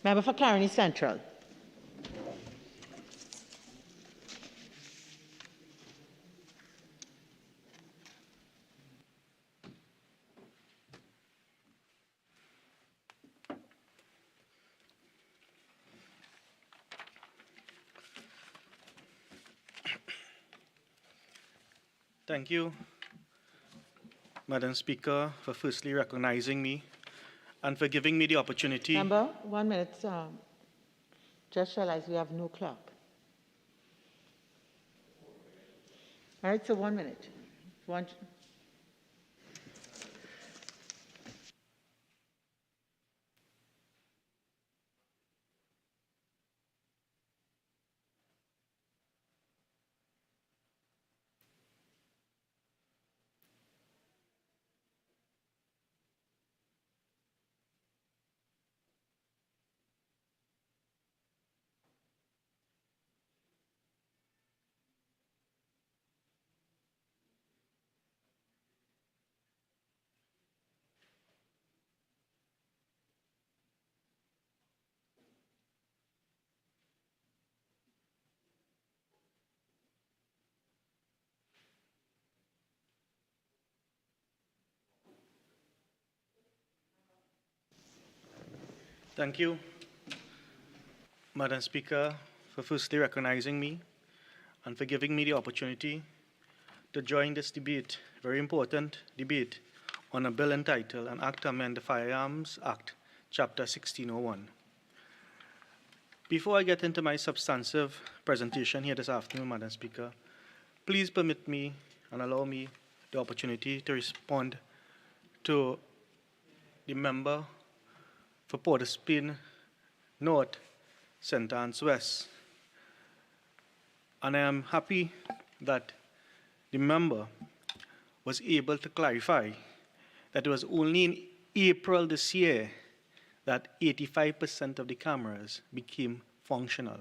Member for Clarence Central. Thank you, Madam Speaker, for firstly recognizing me and for giving me the opportunity. Member, 1 minute. Just realized we have no clock. All right, so 1 minute. Thank you, Madam Speaker, for firstly recognizing me and for giving me the opportunity to join this debate, very important debate, on a bill entitled An Act to Amend the Firearms Act, Chapter 1601. Before I get into my substantive presentation here this afternoon, Madam Speaker, please permit me and allow me the opportunity to respond to the member for Port-of-Spain North, St. Anne's West. And I am happy that the member was able to clarify that it was only in April this year that 85% of the cameras became functional.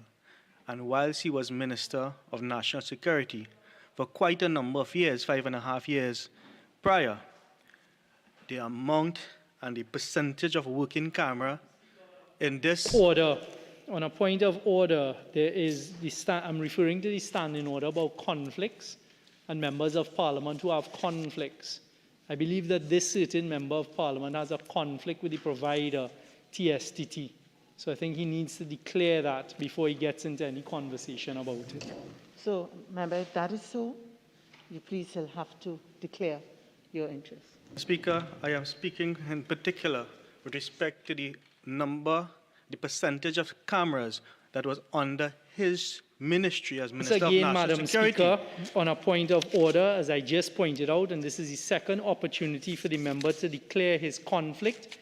And whilst he was Minister of National Security for quite a number of years, 5.5 years prior, the amount and the percentage of working camera in this order. On a point of order, there is I'm referring to the standing order about conflicts and members of Parliament who have conflicts. I believe that this certain member of Parliament has a conflict with the provider, TSTT. So I think he needs to declare that before he gets into any conversation about it. So, member, if that is so, you please will have to declare your interest. Speaker, I am speaking in particular with respect to the number, the percentage of cameras that was under his ministry as Minister of National Madam Security. Speaker, on a point of order, as I just pointed out, and this is the second opportunity for the member to declare his conflict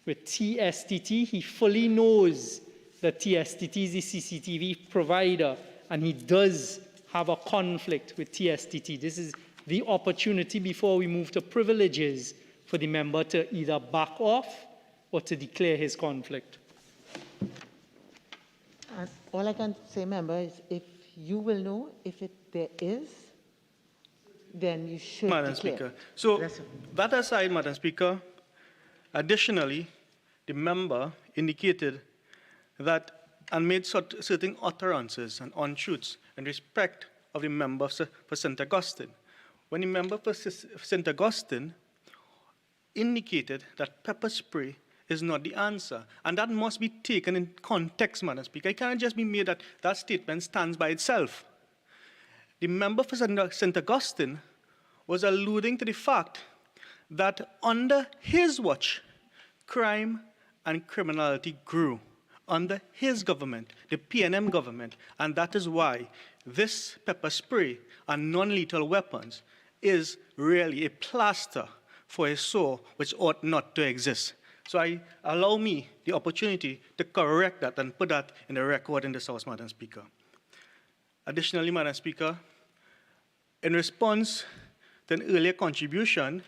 with TSTT. He fully knows that TSTT is the CCTV provider, and he does have a conflict with TSTT. This is the opportunity before we move to privileges for the member to either back off or to declare his conflict. And all I can say, member, is if you will know if there is, then you should Madam declare. Speaker. So that aside, Madam Speaker, additionally, the member indicated that and made certain utterances and untruths in respect of the member for St. Augustine. When the member for St. Augustine indicated that pepper spray is not the answer, and that must be taken in context, Madam Speaker. It can't just be made that that statement stands by itself. The member for St. Augustine was alluding to the fact that under his watch, crime and criminality grew under his government, the PNM government, and that is why this pepper spray and non-lethal weapons is really a plaster for a sore which ought not to exist. So allow me the opportunity to correct that and put that in the record in this House, Madam Speaker. Additionally, Madam Speaker, in response to an earlier contribution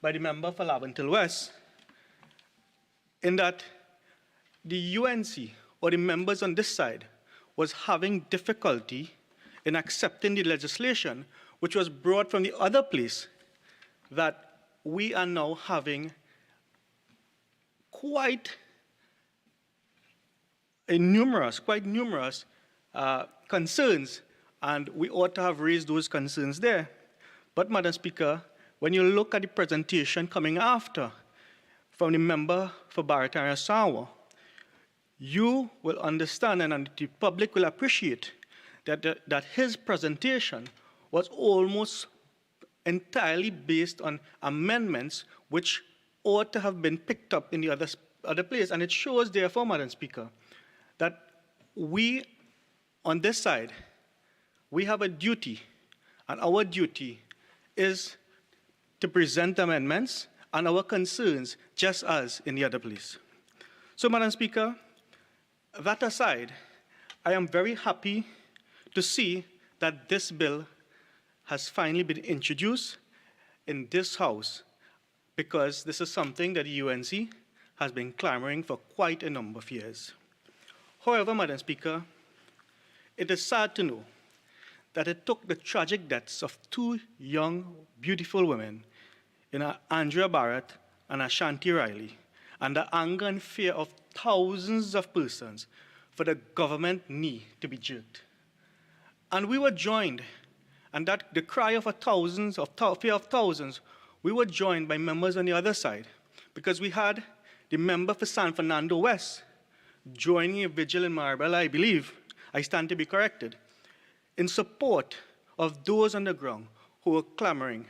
by the member for Davendranath West, in that the UNC, or the members on this side, was having difficulty in accepting the legislation which was brought from the other place, that we are now having quite quite numerous concerns, and we ought to have raised those concerns there. But, Madam Speaker, when you look at the presentation coming after from the member for Barrett and Sawa, you will understand and the public will appreciate that his presentation was almost entirely based on amendments which ought to have been picked up in the other place. And it shows, therefore, Madam Speaker, that we, on this side, we have a duty, and our duty is to present amendments and our concerns just as in the other place. So, Madam Speaker, that aside, I am very happy to see that this bill has finally been introduced in this House, because this is something that the UNC has been clamoring for quite a number of years. However, Madam Speaker, it is sad to know that it took the tragic deaths of two young, beautiful women, Andrea Barrett and Ashanti Riley, and the anger and fear of thousands of persons for the government knee to be jerked. And we were joined, and that the cry of fear of thousands, we were joined by members on the other side, because we had the member for San Fernando West joining a vigil in Maribel, I believe, I stand to be corrected, in support of those on the ground who were clamoring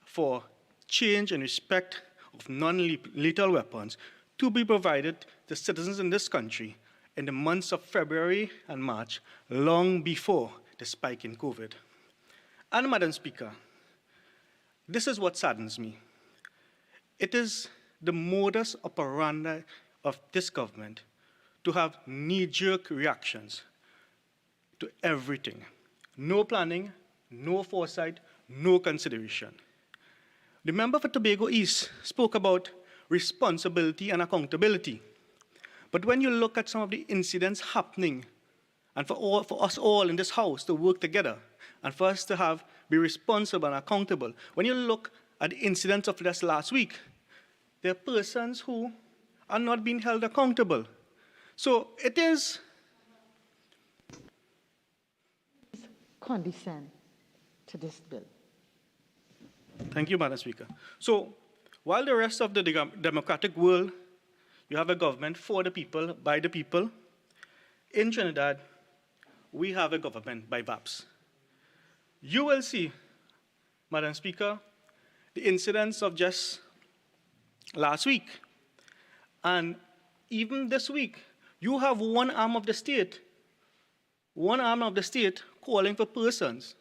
for change and respect of non-lethal weapons to be provided to citizens in this country in the months of February and March, long before the spike in COVID. And, Madam Speaker, this is what saddens me. It is the modus operandi of this government to have knee-jerk reactions to everything. No planning, no foresight, no consideration. The member for Tobago East spoke about responsibility and accountability. But when you look at some of the incidents happening, and for us all in this House to work together, and for us to be responsible and accountable, when you look at the incidents of just last week, there are persons who are not being held accountable. So it is condescend to this bill. Thank you, Madam Speaker. So, while the rest of the democratic world, you have a government for the people, by the people, in Trinidad, we have a government by VAPs. You will see, Madam Speaker, the incidents of just last week. And even this week, you have one arm of the state calling for persons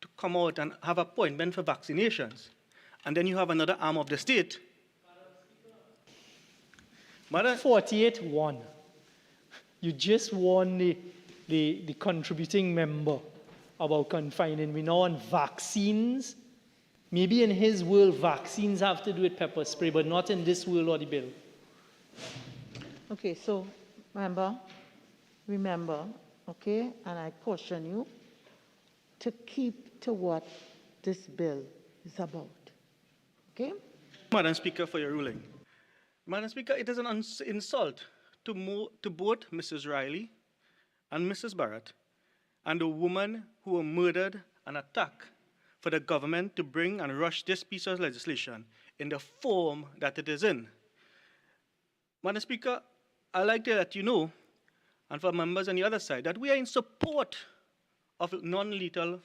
to come out and have appointment for vaccinations. And then you have another arm of the state. 48-1. You just won the contributing member about confining. We now on vaccines. Maybe in his world, vaccines have to do with pepper spray, but not in this world or the bill. Okay, so remember, okay, and I caution you to keep to what this bill is about, okay? Madam Speaker, for your ruling. Madam Speaker, it is an insult to both Mrs. Riley and Mrs. Barrett and the women who were murdered and attacked for the government to bring and rush this piece of legislation in the form that it is in. Madam Speaker, I'd like to let you know, and for members on the other side, that we are in support of non-lethal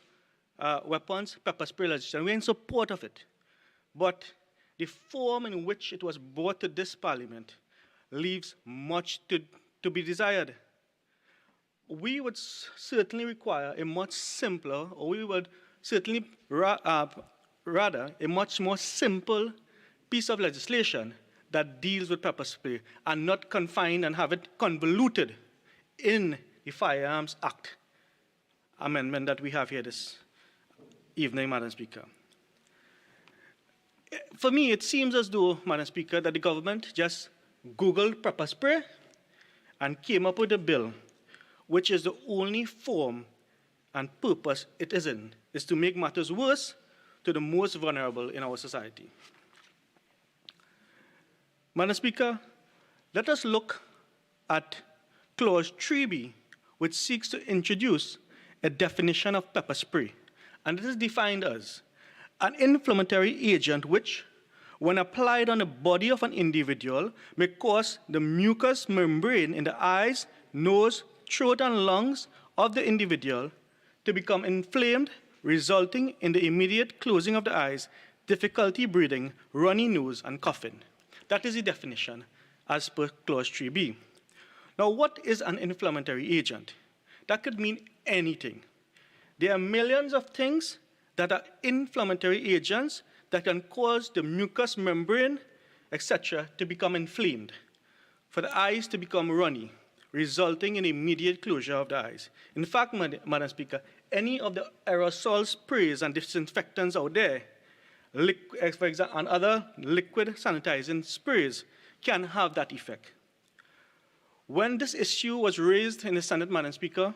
weapons, pepper spray legislation. We're in support of it. But the form in which it was brought to this parliament leaves much to be desired. We would certainly require a much simpler, or we would certainly rather a much more simple piece of legislation that deals with pepper spray and not confined and have it convoluted in the Firearms Act amendment that we have here this evening, Madam Speaker. For me, it seems as though, Madam Speaker, that the government just Googled pepper spray and came up with a bill which is the only form and purpose it is in, is to make matters worse to the most vulnerable in our society. Madam Speaker, let us look Clause 3B, which seeks to introduce a definition of pepper spray. And it is defined as an inflammatory agent which, when applied on the body of an individual, may cause the mucous membrane in the eyes, nose, throat, and lungs of the individual to become inflamed, resulting in the immediate closing of the eyes, difficulty breathing, runny nose, and coughing. That is the definition as per Clause 3B. Now, what is an inflammatory agent? That could mean anything. There are millions of things that are inflammatory agents that can cause the mucous membrane, etc., to become inflamed, for the eyes to become runny, resulting in immediate closure of the eyes. In fact, Madam Speaker, any of the aerosol sprays and disinfectants out there, for example, and other liquid sanitizing sprays can have that effect. When this issue was raised in the Senate, Madam Speaker,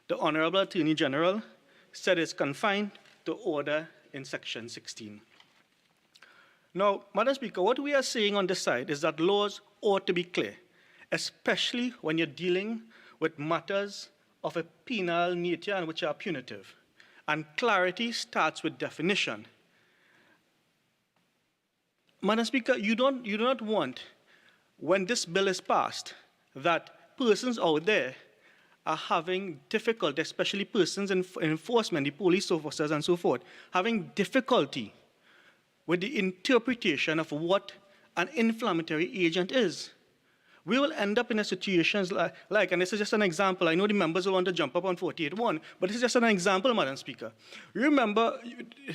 the Honorable Attorney General said it's confined to order in Section 16. Now, Madam Speaker, what we are saying on this side is that laws ought to be clear, especially when you're dealing with matters of a penal nature and which are punitive. And clarity starts with definition. Madam Speaker, you do not want, when this bill is passed, that persons out there are having difficulty, especially persons in enforcement, the police officers and so forth, having difficulty with the interpretation of what an inflammatory agent is. We will end up in a situation like, and this is just an example, I know the members will want to jump up on 48.1, but this is just an example, Madam Speaker. Remember,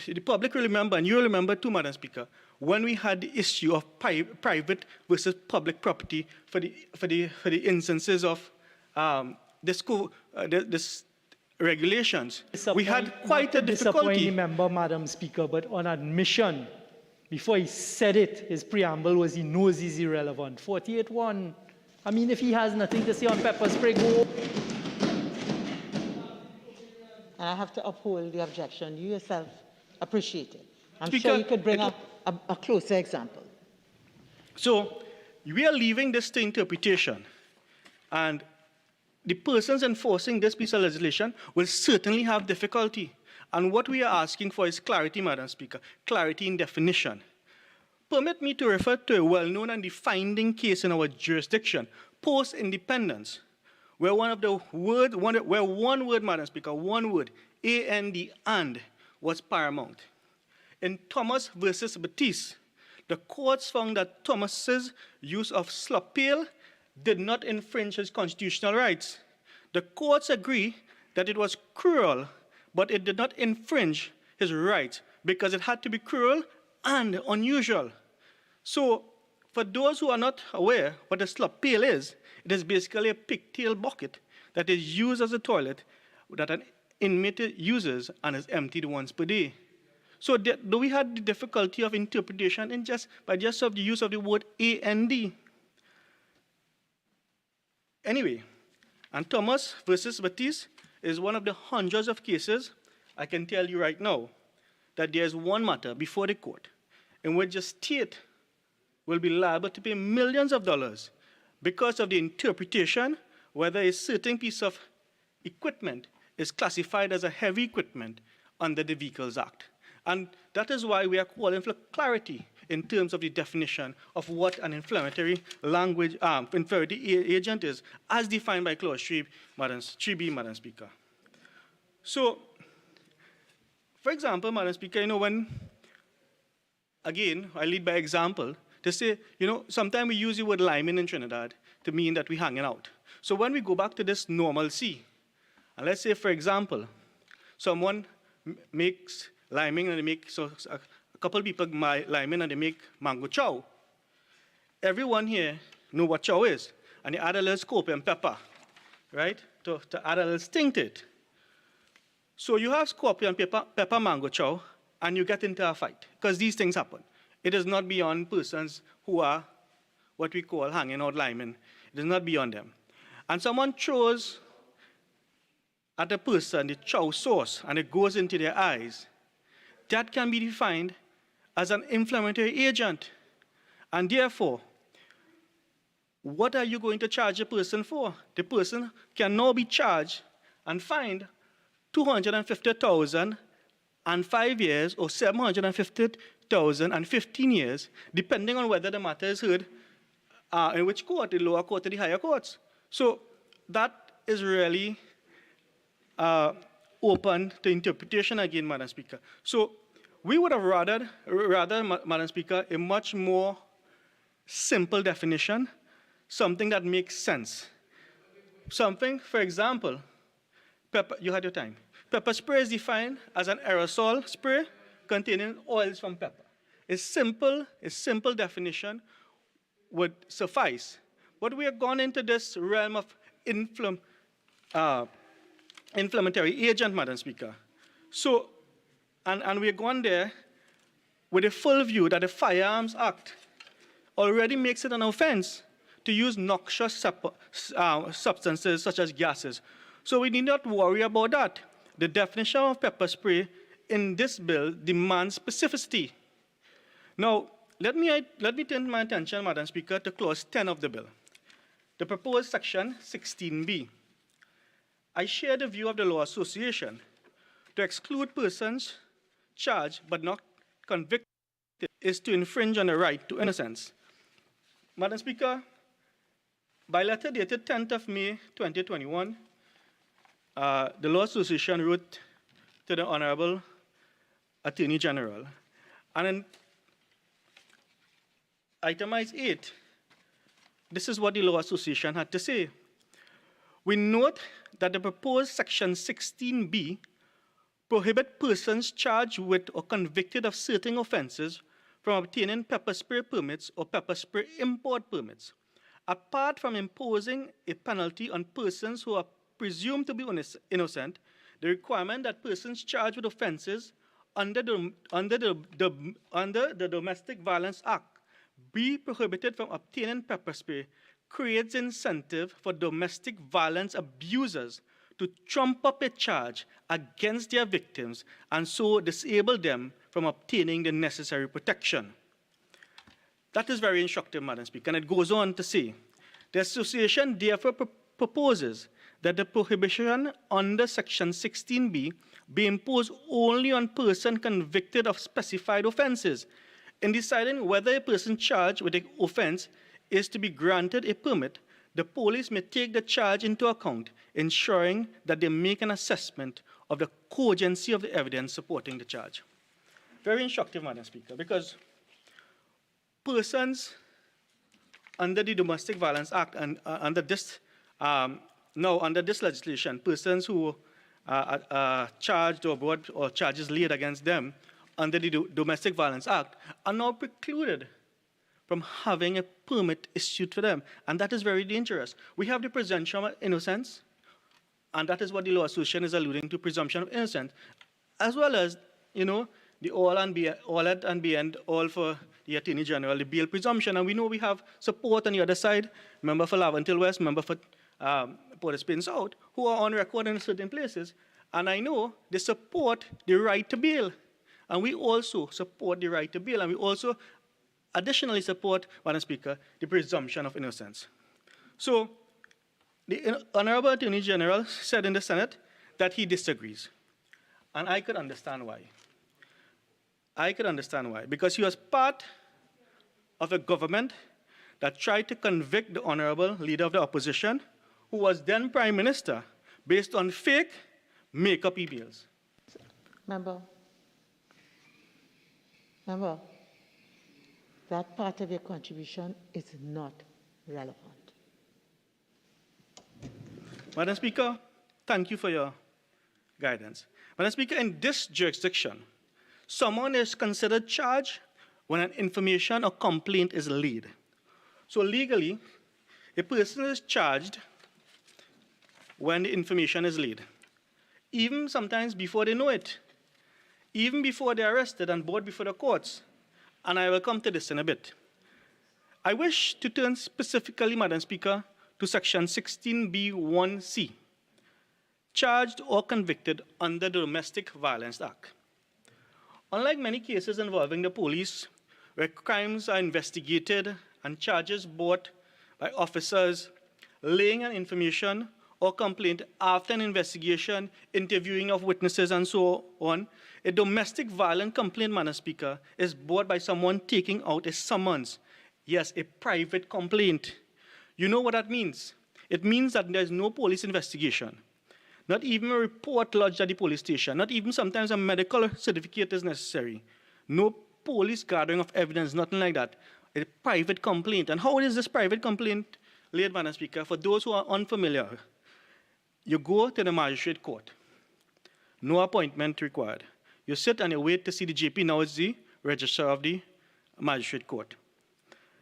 the public will remember, and you will remember too, Madam Speaker, when we had the issue of private versus public property for the instances of this regulations. We had quite a difficulty. Member, Madam Speaker, but on admission, before he said it, his preamble was he knows he's irrelevant. 48.1. I mean, if he has nothing to say on pepper spray, go. And I have to uphold the objection. You yourself appreciate it. I'm Speaker, sure you could bring up a closer example. So we are leaving this to interpretation. And the persons enforcing this piece of legislation will certainly have difficulty. And what we are asking for is clarity, Madam Speaker, clarity in definition. Permit me to refer to a well-known and defining case in our jurisdiction, post-independence, where one word, Madam Speaker, one word, and, was paramount. In Thomas versus Batiste, the courts found that Thomas's use of slop pail did not infringe his constitutional rights. The courts agree that it was cruel, but it did not infringe his rights because it had to be cruel and unusual. So, for those who are not aware what a slop pail is, it is basically a pigtail bucket that is used as a toilet that an inmate uses and is emptied once per day. So, do we have the difficulty of interpretation in by just of the use of the word and? Anyway, and Thomas versus Batiste is one of the hundreds of cases, I can tell you right now, that there is one matter before the court in which the state will be liable to pay millions of dollars because of the interpretation whether a certain piece of equipment is classified as a heavy equipment under the Vehicles Act. And that is why we are calling for clarity in terms of the definition of what an inflammatory agent is, as defined by Clause 3B, Madam Speaker. So, for example, Madam Speaker, when, again, I lead by example, to say, sometimes we use the word liming in Trinidad to mean that we're hanging out. So when we go back to this normalcy, and let's say, for example, someone makes liming and they make, a couple of people liming and they make mango chow. Everyone here know what chow is. And they add a little scope and pepper, right, to add a little sting to it. So you have scorpion pepper mango chow, and you get into a fight, because these things happen. It is not beyond persons who are what we call hanging out liming. It is not beyond them. And someone throws at a person the chow sauce, and it goes into their eyes. That can be defined as an inflammatory agent. And therefore, what are you going to charge a person for? The person can now be charged and fined 250,000 and 5 years, or 750,000 and 15 years, depending on whether the matter is heard in which court, the lower court or the higher courts. So that is really open to interpretation again, Madam Speaker. So we would have rather, Madam Speaker, a much more simple definition, something that makes sense. Something, for example, pepper, you had your time. Pepper spray is defined as an aerosol spray containing oils from pepper. A simple definition would suffice. But we have gone into this realm of inflammatory agent, Madam Speaker. So, and we have gone there with a full view that the Firearms Act already makes it an offense to use noxious substances such as gases. So we need not worry about that. The definition of pepper spray in this bill demands specificity. Now, let me turn my attention, Madam Speaker, to clause 10 of the bill, the proposed section 16B. I share the view of the Law Association to exclude persons charged but not convicted is to infringe on the right to innocence. Madam Speaker, by letter dated 10th of May 2021, the Law Association wrote to the Honorable Attorney General, and in itemized 8, this is what the Law Association had to say. We note that the proposed section 16B prohibits persons charged with or convicted of certain offenses from obtaining pepper spray permits or pepper spray import permits. Apart from imposing a penalty on persons who are presumed to be innocent, the requirement that persons charged with offenses under the Domestic Violence Act be prohibited from obtaining pepper spray creates incentive for domestic violence abusers to trump up a charge against their victims and so disable them from obtaining the necessary protection. That is very instructive, Madam Speaker, and it goes on to say, the association therefore proposes that the prohibition under section 16B be imposed only on persons convicted of specified offenses. In deciding whether a person charged with an offense is to be granted a permit, the police may take the charge into account, ensuring that they make an assessment of the cogency of the evidence supporting the charge. Very instructive, Madam Speaker, because persons under the Domestic Violence Act and under this legislation, persons who are charged or brought or charges laid against them under the Domestic Violence Act are now precluded from having a permit issued to them, and that is very dangerous. We have the presumption of innocence, and that is what the Law Association is alluding to, presumption of innocence, as well as, the all and beyond all for the Attorney General, the bail presumption, and we know we have support on the other side, member for Laventille West, member for Port-au-Prince South, who are on record in certain places, and I know they support the right to bail, and we also support the right to bail, and we also additionally support, Madam Speaker, the presumption of innocence. So the Honorable Attorney General said in the Senate that he disagrees, and I could understand why. Because he was part of a government that tried to convict the Honorable Leader of the Opposition, who was then Prime Minister, based on fake make-up emails. Member, that part of your contribution is not relevant. Madam Speaker, thank you for your guidance. Madam Speaker, in this jurisdiction, someone is considered charged when an information or complaint is laid. So legally, a person is charged when the information is laid, even sometimes before they know it, even before they're arrested and brought before the courts. And I will come to this in a bit. I wish to turn specifically, Madam Speaker, to section 16B1C, charged or convicted under the Domestic Violence Act. Unlike many cases involving the police, where crimes are investigated and charges brought by officers laying an information or complaint after an investigation, interviewing of witnesses, and so on. A domestic violence complaint, Madam Speaker, is brought by someone taking out a summons. Yes, a private complaint. You know what that means? It means that there's no police investigation, not even a report lodged at the police station, not even sometimes a medical certificate is necessary. No police gathering of evidence, nothing like that. A private complaint. And how is this private complaint laid, Madam Speaker? For those who are unfamiliar, you go to the magistrate court. No appointment required. You sit and you wait to see the GP. Now it's the registrar of the magistrate court.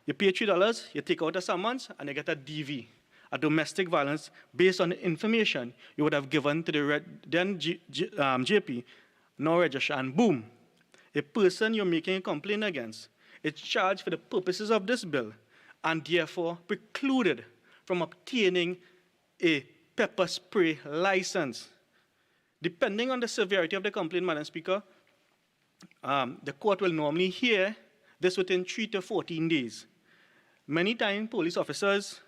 You pay $3, you take out a summons, and you get a DV, a domestic violence, based on the information you would have given to the then JP, now registrar, and boom, a person you're making a complaint against is charged for the purposes of this bill and therefore precluded from obtaining a pepper spray license. Depending on the severity of the complaint, Madam Speaker, the court will normally hear this within 3 to 14 days. Many times, police officers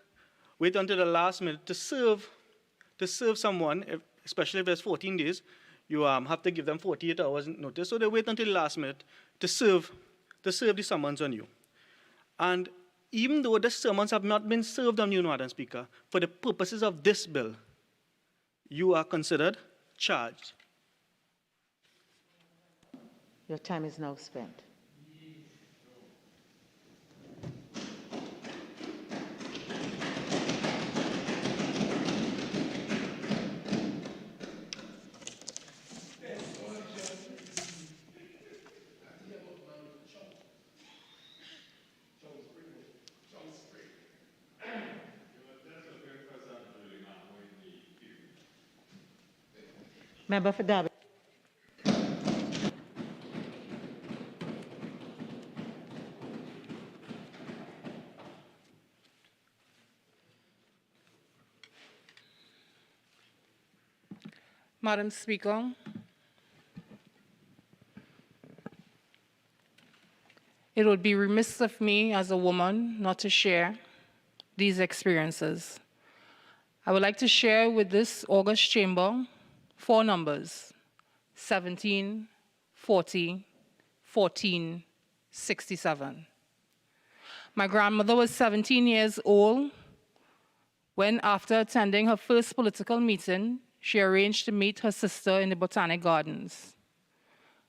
wait until the last minute to serve someone, especially if there's 14 days. You have to give them 48 hours notice, so they wait until the last minute to serve the summons on you. And even though the summons have not been served on you, Madam Speaker, for the purposes of this bill, you are considered charged. Your time is now spent. Member for Davendranath. Madam Speaker, it would be remiss of me as a woman not to share these experiences. I would like to share with this august chamber 4 numbers: 17, 40, 14, 67. My grandmother was 17 years old when, after attending her first political meeting, she arranged to meet her sister in the Botanic Gardens.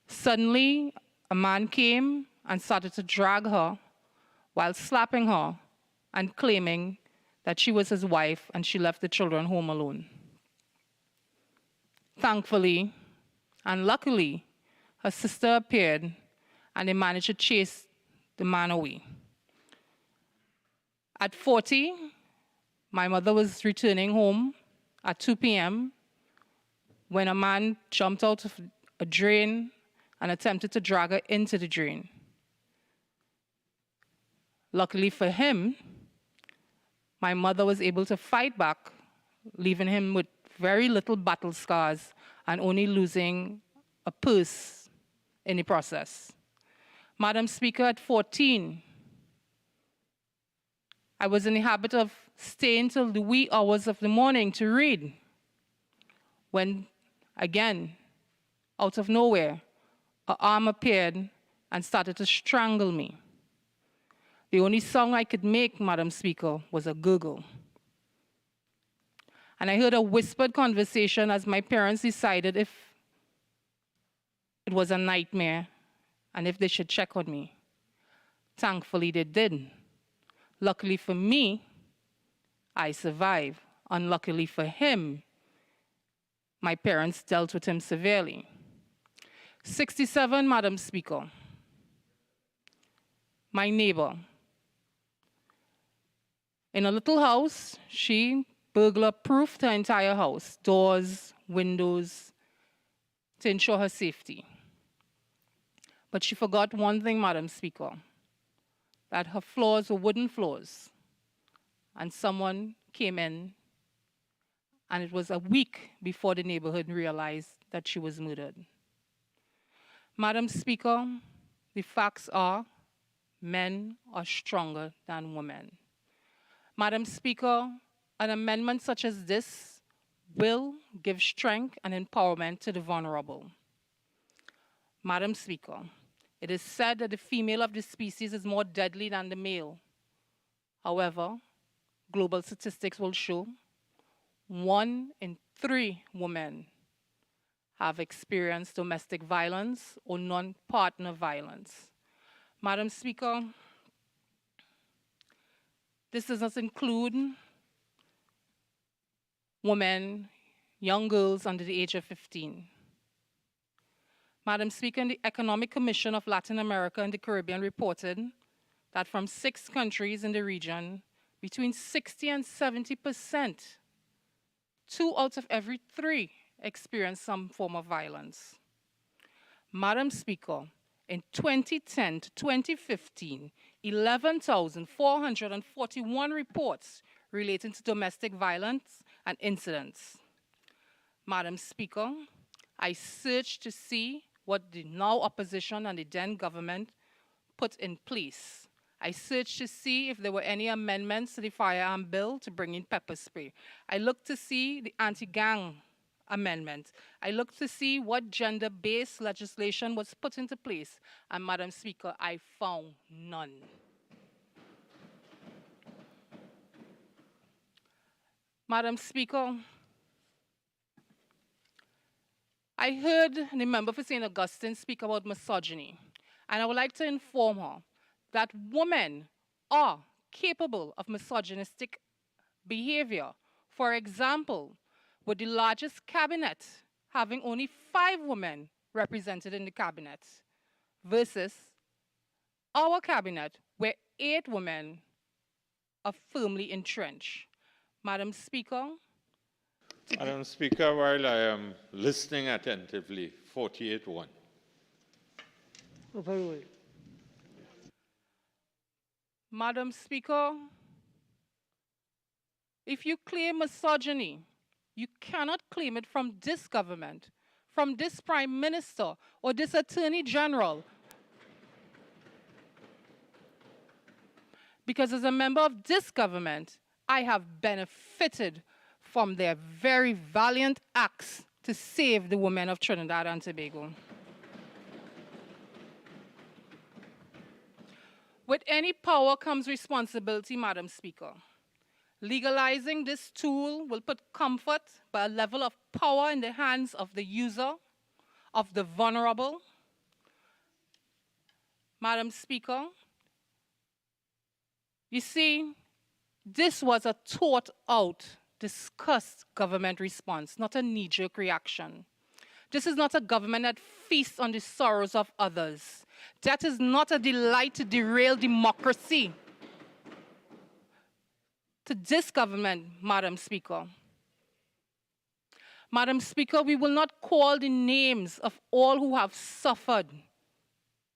Suddenly, a man came and started to drag her while slapping her and claiming that she was his wife and she left the children home alone. Thankfully and luckily, her sister appeared and they managed to chase the man away. At 40, my mother was returning home at 2 p.m. when a man jumped out of a drain and attempted to drag her into the drain. Luckily for him, my mother was able to fight back, leaving him with very little battle scars and only losing a purse in the process. Madam Speaker, at 14, I was in the habit of staying till the wee hours of the morning to read, when, again, out of nowhere, an arm appeared and started to strangle me. The only sound I could make, Madam Speaker, was a gurgle. And I heard a whispered conversation as my parents decided if it was a nightmare and if they should check on me. Thankfully, they did. Luckily for me, I survived. Unluckily for him, my parents dealt with him severely. 67, Madam Speaker. My neighbor. In a little house, she burglar-proofed her entire house, doors, windows, to ensure her safety. But she forgot one thing, Madam Speaker, that her floors were wooden floors, and someone came in, and it was a week before the neighborhood realized that she was murdered. Madam Speaker, the facts are men are stronger than women. Madam Speaker, an amendment such as this will give strength and empowerment to the vulnerable. Madam Speaker, it is said that the female of the species is more deadly than the male. However, global statistics will show 1 in 3 women have experienced domestic violence or non-partner violence. Madam Speaker, this does not include women, young girls under the age of 15. Madam Speaker, the Economic Commission of Latin America and the Caribbean reported that from 6 countries in the region, between 60 and 70%, 2 out of every 3 experience some form of violence. Madam Speaker, in 2010 to 2015, 11,441 reports relating to domestic violence and incidents. Madam Speaker, I searched to see what the now opposition and the then government put in place. I searched to see if there were any amendments to the firearm bill to bring in pepper spray. I looked to see the anti-gang amendment. I looked to see what gender-based legislation was put into place. And Madam Speaker, I found none. Madam Speaker, I heard the member for St. Augustine speak about misogyny, and I would like to inform her that women are capable of misogynistic behavior. For example, with the largest cabinet having only 5 women represented in the cabinet versus our cabinet where 8 women are firmly entrenched. Madam Speaker. Madam Speaker, while I am listening attentively, 48-1. Overruled. Madam Speaker, if you claim misogyny, you cannot claim it from this government, from this Prime Minister, or this Attorney General. Because as a member of this government, I have benefited from their very valiant acts to save the women of Trinidad and Tobago. With any power comes responsibility, Madam Speaker. Legalizing this tool will put comfort but a level of power in the hands of the user, of the vulnerable. Madam Speaker, you see, this was a thought-out, discussed government response, not a knee-jerk reaction. This is not a government that feasts on the sorrows of others. That is not a delight to derail democracy. To this government, Madam Speaker. Madam Speaker, we will not call the names of all who have suffered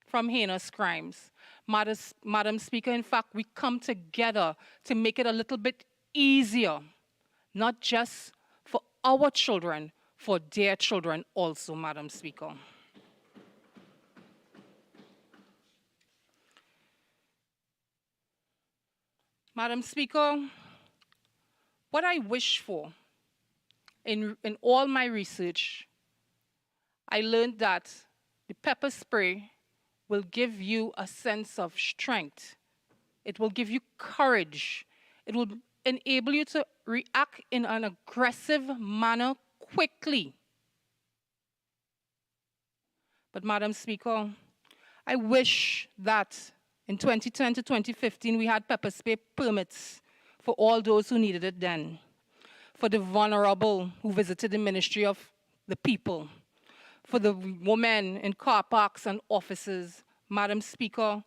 from heinous crimes. Madam Speaker, in fact, we come together to make it a little bit easier, not just for our children, for their children also, Madam Speaker. Madam Speaker, what I wish for in all my research, I learned that the pepper spray will give you a sense of strength. It will give you courage. It will enable you to react in an aggressive manner quickly. But Madam Speaker, I wish that in 2010 to 2015 we had pepper spray permits for all those who needed it then, for the vulnerable who visited the Ministry of the People, for the women in car parks and offices. Madam Speaker,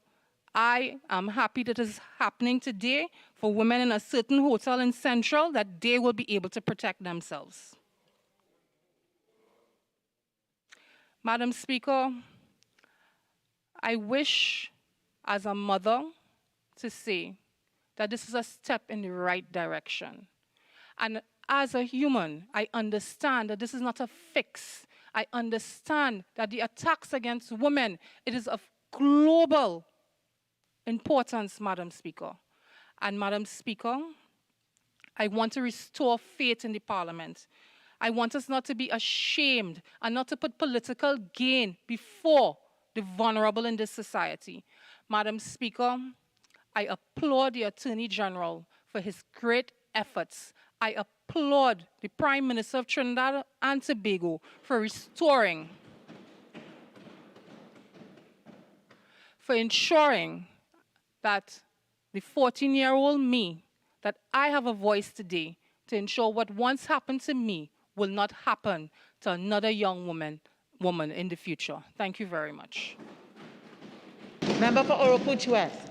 I am happy that it is happening today for women in a certain hotel in Central, that they will be able to protect themselves. Madam Speaker, I wish as a mother to say that this is a step in the right direction. And as a human, I understand that this is not a fix. I understand that the attacks against women, it is of global importance, Madam Speaker. And Madam Speaker, I want to restore faith in the Parliament. I want us not to be ashamed and not to put political gain before the vulnerable in this society. Madam Speaker, I applaud the Attorney General for his great efforts. I applaud the Prime Minister of Trinidad and Tobago for restoring, for ensuring that the 14-year-old me, that I have a voice today to ensure what once happened to me will not happen to another young woman in the future. Thank you very much. Member for Oropuch West.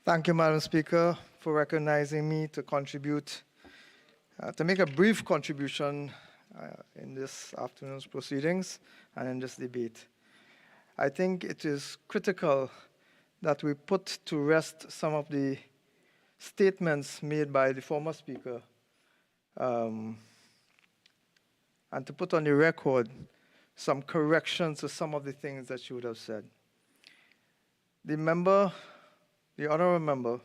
Thank you, Madam Speaker, for recognizing me to contribute, to make a brief contribution in this afternoon's proceedings and in this debate. I think it is critical that we put to rest some of the statements made by the former Speaker and to put on the record some corrections to some of the things that she would have said. The honourable member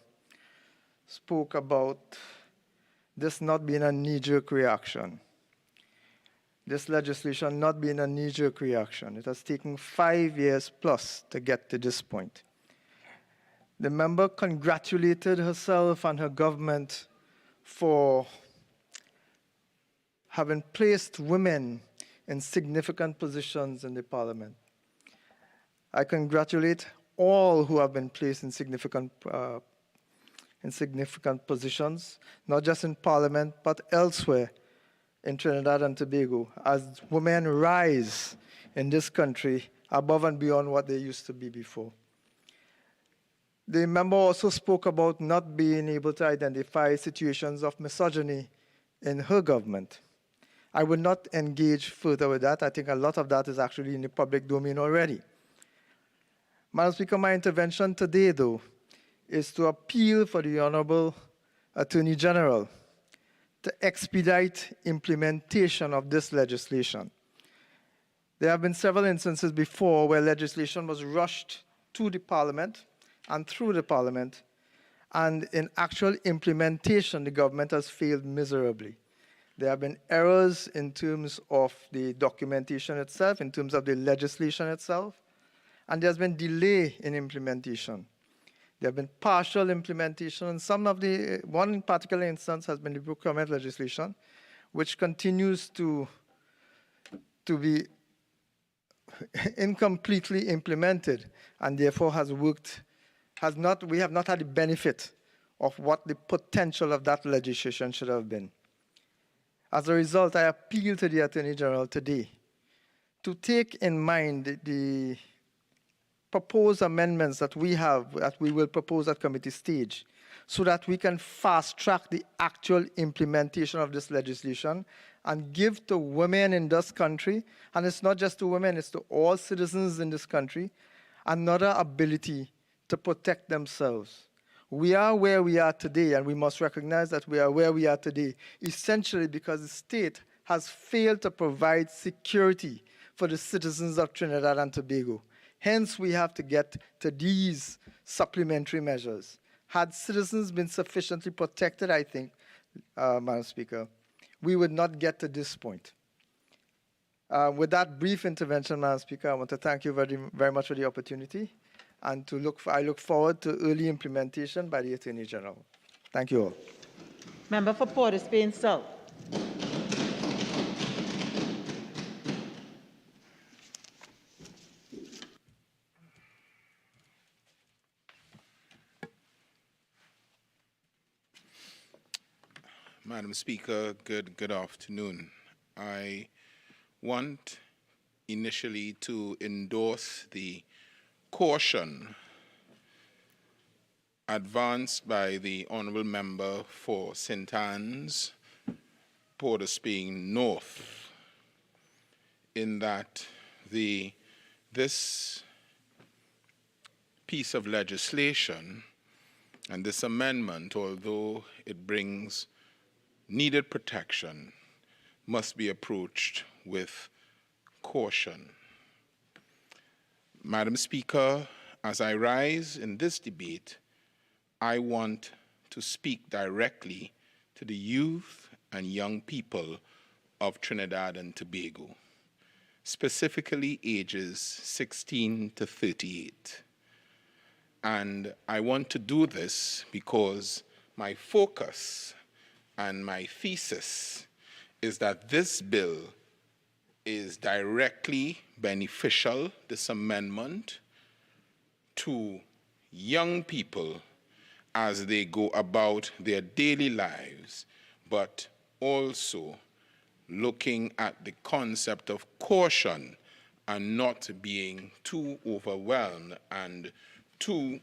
spoke about this not being a knee-jerk reaction. This legislation not being a knee-jerk reaction. It has taken 5 years plus to get to this point. The member congratulated herself and her government for having placed women in significant positions in the Parliament. I congratulate all who have been placed in significant positions, not just in Parliament, but elsewhere in Trinidad and Tobago, as women rise in this country above and beyond what they used to be before. The member also spoke about not being able to identify situations of misogyny in her government. I will not engage further with that. I think a lot of that is actually in the public domain already. Madam Speaker, my intervention today, though, is to appeal for the Honourable Attorney General to expedite implementation of this legislation. There have been several instances before where legislation was rushed to the Parliament and through the Parliament, and in actual implementation, the government has failed miserably. There have been errors in terms of the documentation itself, in terms of the legislation itself, and there's been delay in implementation. There have been partial implementation, and one particular instance has been the procurement legislation, which continues to be incompletely implemented, and therefore we have not had the benefit of what the potential of that legislation should have been. As a result, I appeal to the Attorney General today to take in mind the proposed amendments that we will propose at committee stage, so that we can fast-track the actual implementation of this legislation and give to women in this country, and it's not just to women, it's to all citizens in this country, another ability to protect themselves. We are where we are today, and we must recognize that we are where we are today, essentially because the state has failed to provide security for the citizens of Trinidad and Tobago. Hence, we have to get to these supplementary measures. Had citizens been sufficiently protected, I think, Madam Speaker, we would not get to this point. With that brief intervention, Madam Speaker, I want to thank you very, very much for the opportunity, and I look forward to early implementation by the Attorney General. Thank you all. Member for Port of Spain South. Madam Speaker, good afternoon. I want initially to endorse the caution advanced by the Honourable Member for St. Anne's, Port of Spain North, in that this piece of legislation and this amendment, although it brings needed protection, must be approached with caution. Madam Speaker, as I rise in this debate, I want to speak directly to the youth and young people of Trinidad and Tobago, specifically ages 16 to 38. And I want to do this because my focus and my thesis is that this bill is directly beneficial, this amendment, to young people as they go about their daily lives, but also looking at the concept of caution and not being too overwhelmed and too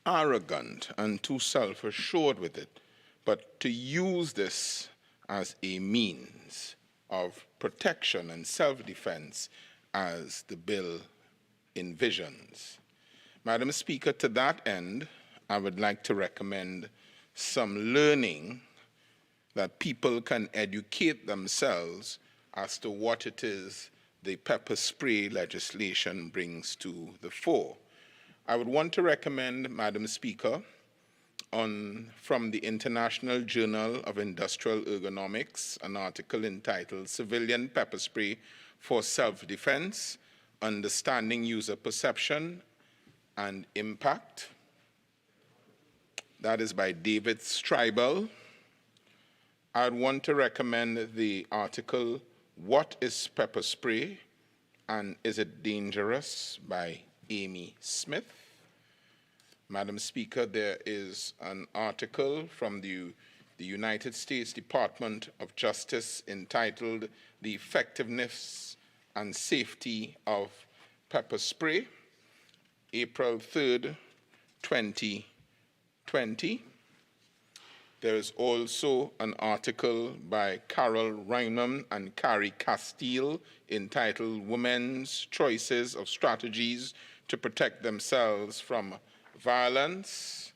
arrogant and too self-assured with it, but to use this as a means of protection and self-defense as the bill envisions. Madam Speaker, to that end, I would like to recommend some learning that people can educate themselves as to what it is the pepper spray legislation brings to the fore. I would want to recommend, Madam Speaker, from the International Journal of Industrial Ergonomics, an article entitled Civilian Pepper Spray for Self-Defense, Understanding User Perception and Impact. That is by David Stribel. I'd want to recommend the article, What is Pepper Spray and Is It Dangerous? By Amy Smith. Madam Speaker, there is an article from the United States Department of Justice entitled The Effectiveness and Safety of Pepper Spray, April 3rd, 2020. There is also an article by Carol Ryman and Carrie Castile entitled Women's Choices of Strategies to Protect Themselves from Violence.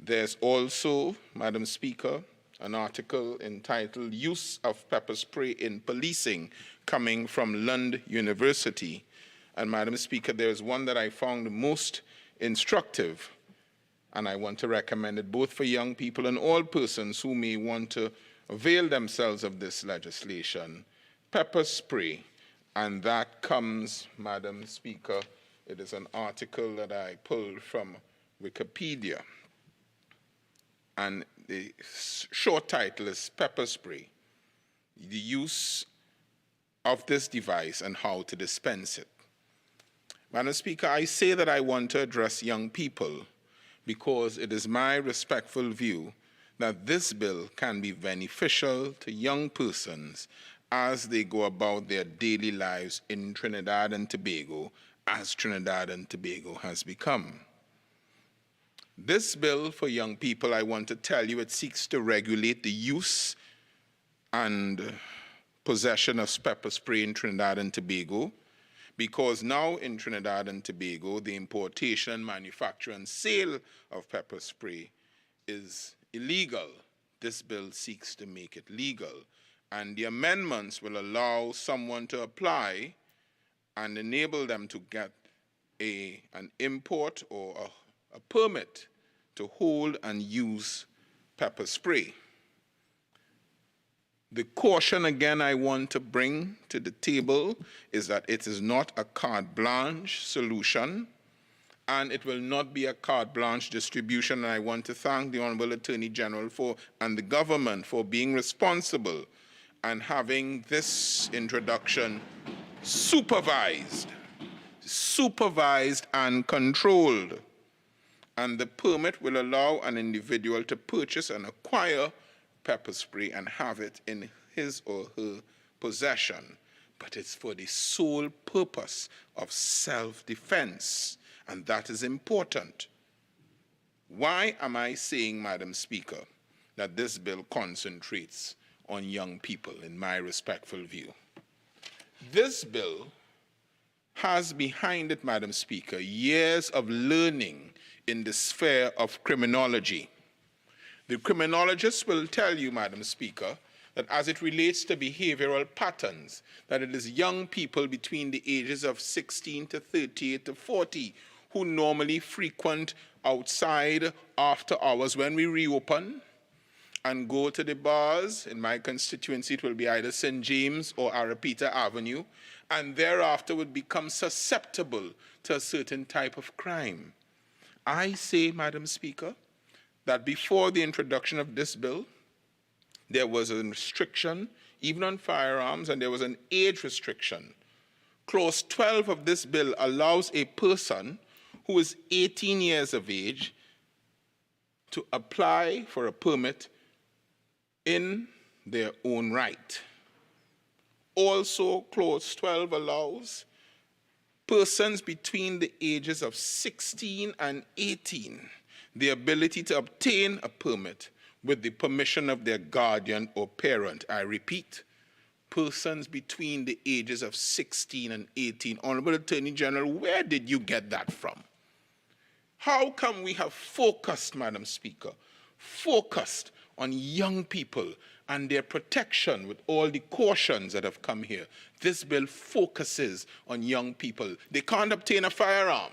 There's also, Madam Speaker, an article entitled Use of Pepper Spray in Policing coming from Lund University. And Madam Speaker, there's one that I found most instructive, and I want to recommend it both for young people and all persons who may want to avail themselves of this legislation. Pepper spray, and that comes, Madam Speaker, it is an article that I pulled from Wikipedia. And the short title is Pepper Spray, the use of this device and how to dispense it. Madam Speaker, I say that I want to address young people because it is my respectful view that this bill can be beneficial to young persons as they go about their daily lives in Trinidad and Tobago, as Trinidad and Tobago has become. This bill for young people, I want to tell you, it seeks to regulate the use and possession of pepper spray in Trinidad and Tobago, because now in Trinidad and Tobago, the importation, manufacture, and sale of pepper spray is illegal. This bill seeks to make it legal, and the amendments will allow someone to apply and enable them to get an import or a permit to hold and use pepper spray. The caution again I want to bring to the table is that it is not a carte blanche solution, and it will not be a carte blanche distribution. And I want to thank the Honorable Attorney General and the government for being responsible and having this introduction supervised and controlled. And the permit will allow an individual to purchase and acquire pepper spray and have it in his or her possession. But it's for the sole purpose of self-defense, and that is important. Why am I saying, Madam Speaker, that this bill concentrates on young people, in my respectful view? This bill has behind it, Madam Speaker, years of learning in the sphere of criminology. The criminologists will tell you, Madam Speaker, that as it relates to behavioral patterns, that it is young people between the ages of 16 to 38 to 40 who normally frequent outside after hours when we reopen and go to the bars. In my constituency, it will be either St. James or Arapita Avenue, and thereafter would become susceptible to a certain type of crime. I say, Madam Speaker, that before the introduction of this bill, there was a restriction, even on firearms, and there was an age restriction. Clause 12 of this bill allows a person who is 18 years of age to apply for a permit in their own right. Also, Clause 12 allows persons between the ages of 16 and 18 the ability to obtain a permit with the permission of their guardian or parent. I repeat, persons between the ages of 16 and 18. Honorable Attorney General, where did you get that from? How come we have focused, Madam Speaker, focused on young people and their protection with all the cautions that have come here? This bill focuses on young people. They can't obtain a firearm.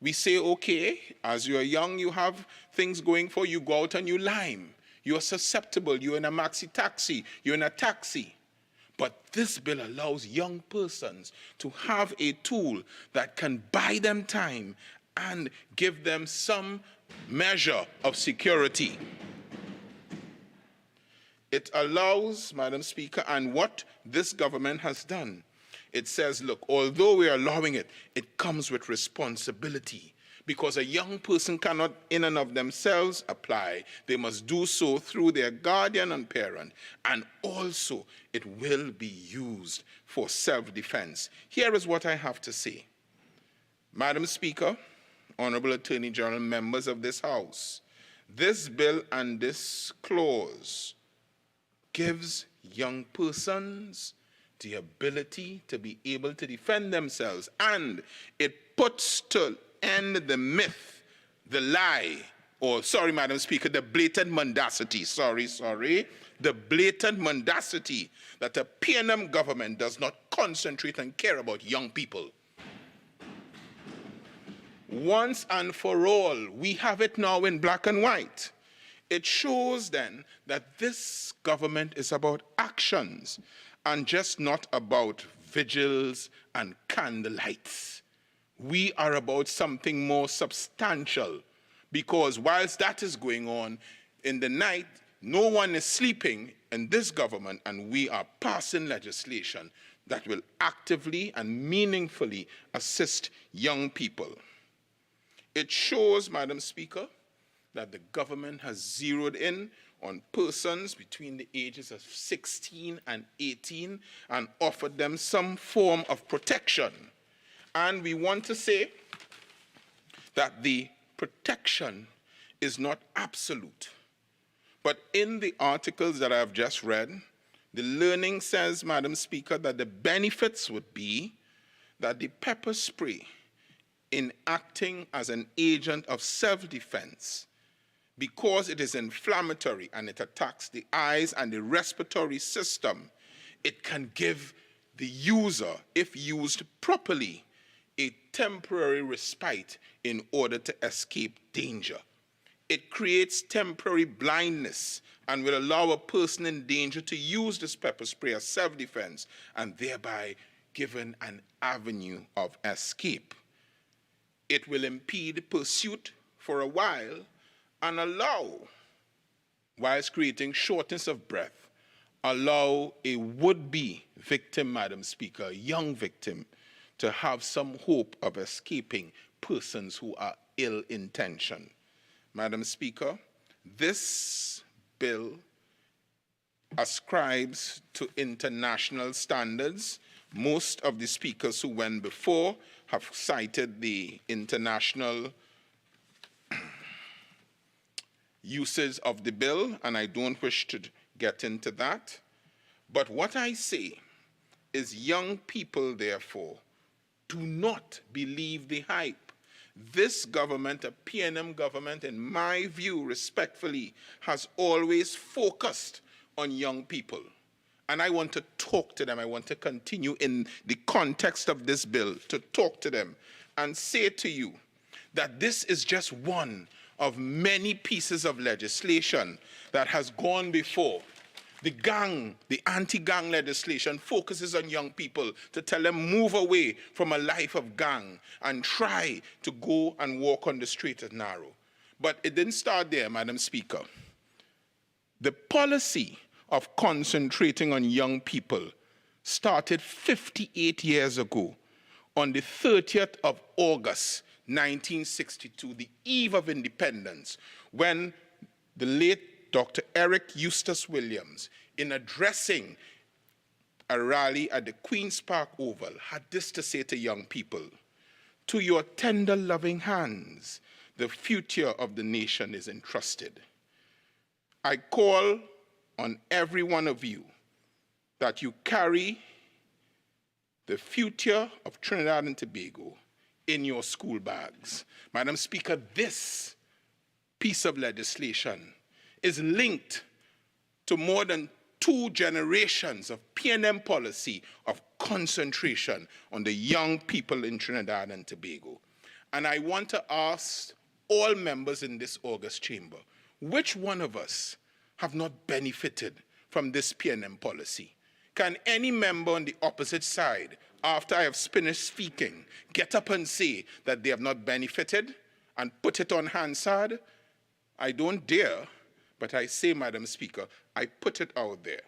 We say, okay, as you're young, you have things going for you, go out and you lime. You're susceptible, you're in a maxi taxi, you're in a taxi. But this bill allows young persons to have a tool that can buy them time and give them some measure of security. It allows, Madam Speaker, and what this government has done, it says, look, although we are allowing it, it comes with responsibility, because a young person cannot in and of themselves apply. They must do so through their guardian and parent, and also it will be used for self-defense. Here is what I have to say. Madam Speaker, Honorable Attorney General, members of this House, this bill and this clause gives young persons the ability to be able to defend themselves, and it puts to end the myth, the lie, or sorry, Madam Speaker, the blatant mendacity, the blatant mendacity that the PNM government does not concentrate and care about young people. Once and for all, we have it now in black and white. It shows then that this government is about actions and just not about vigils and candlelights. We are about something more substantial, because whilst that is going on in the night, no one is sleeping in this government, and we are passing legislation that will actively and meaningfully assist young people. It shows, Madam Speaker, that the government has zeroed in on persons between the ages of 16 and 18 and offered them some form of protection. And we want to say that the protection is not absolute. But in the articles that I've just read, the learning says, Madam Speaker, that the benefits would be that the pepper spray, in acting as an agent of self-defense, because it is inflammatory and it attacks the eyes and the respiratory system, it can give the user, if used properly, a temporary respite in order to escape danger. It creates temporary blindness and will allow a person in danger to use this pepper spray as self-defense, and thereby given an avenue of escape. It will impede pursuit for a while and allow, whilst creating shortness of breath, allow a would-be victim, Madam Speaker, a young victim, to have some hope of escaping persons who are ill-intentioned. Madam Speaker, this bill ascribes to international standards. Most of the speakers who went before have cited the international uses of the bill, and I don't wish to get into that. But what I say is young people, therefore, do not believe the hype. This government, a PNM government, in my view, respectfully, has always focused on young people. And I want to talk to them. I want to continue in the context of this bill to talk to them and say to you that this is just one of many pieces of legislation that has gone before. The anti-gang legislation focuses on young people to tell them move away from a life of gang and try to go and walk on the straight and narrow. But it didn't start there, Madam Speaker. The policy of concentrating on young people started 58 years ago on the 30th of August, 1962, the eve of independence, when the late Dr. Eric Eustace Williams, in addressing a rally at the Queen's Park Oval, had this to say to young people: "To your tender, loving hands, the future of the nation is entrusted. I call on every one of you that you carry the future of Trinidad and Tobago in your school bags." Madam Speaker, this piece of legislation is linked to more than 2 generations of PNM policy of concentration on the young people in Trinidad and Tobago. And I want to ask all members in this August chamber, which one of us have not benefited from this PNM policy? Can any member on the opposite side, after I have finished speaking, get up and say that they have not benefited and put it on Hansard? I don't dare. But I say, Madam Speaker, I put it out there.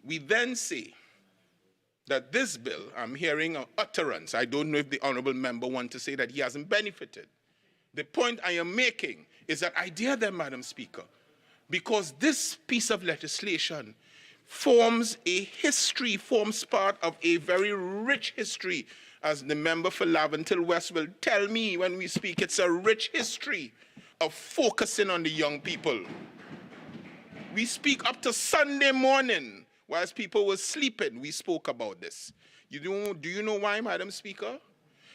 We then say that this bill, I'm hearing an utterance. I don't know if the honorable member wants to say that he hasn't benefited. The point I am making is that I dare them, Madam Speaker, because this piece of legislation forms a history, forms part of a very rich history. As the member for Laventille West will tell me when we speak, it's a rich history of focusing on the young people. We speak up to Sunday morning, whilst people were sleeping, we spoke about this. Do you know why, Madam Speaker?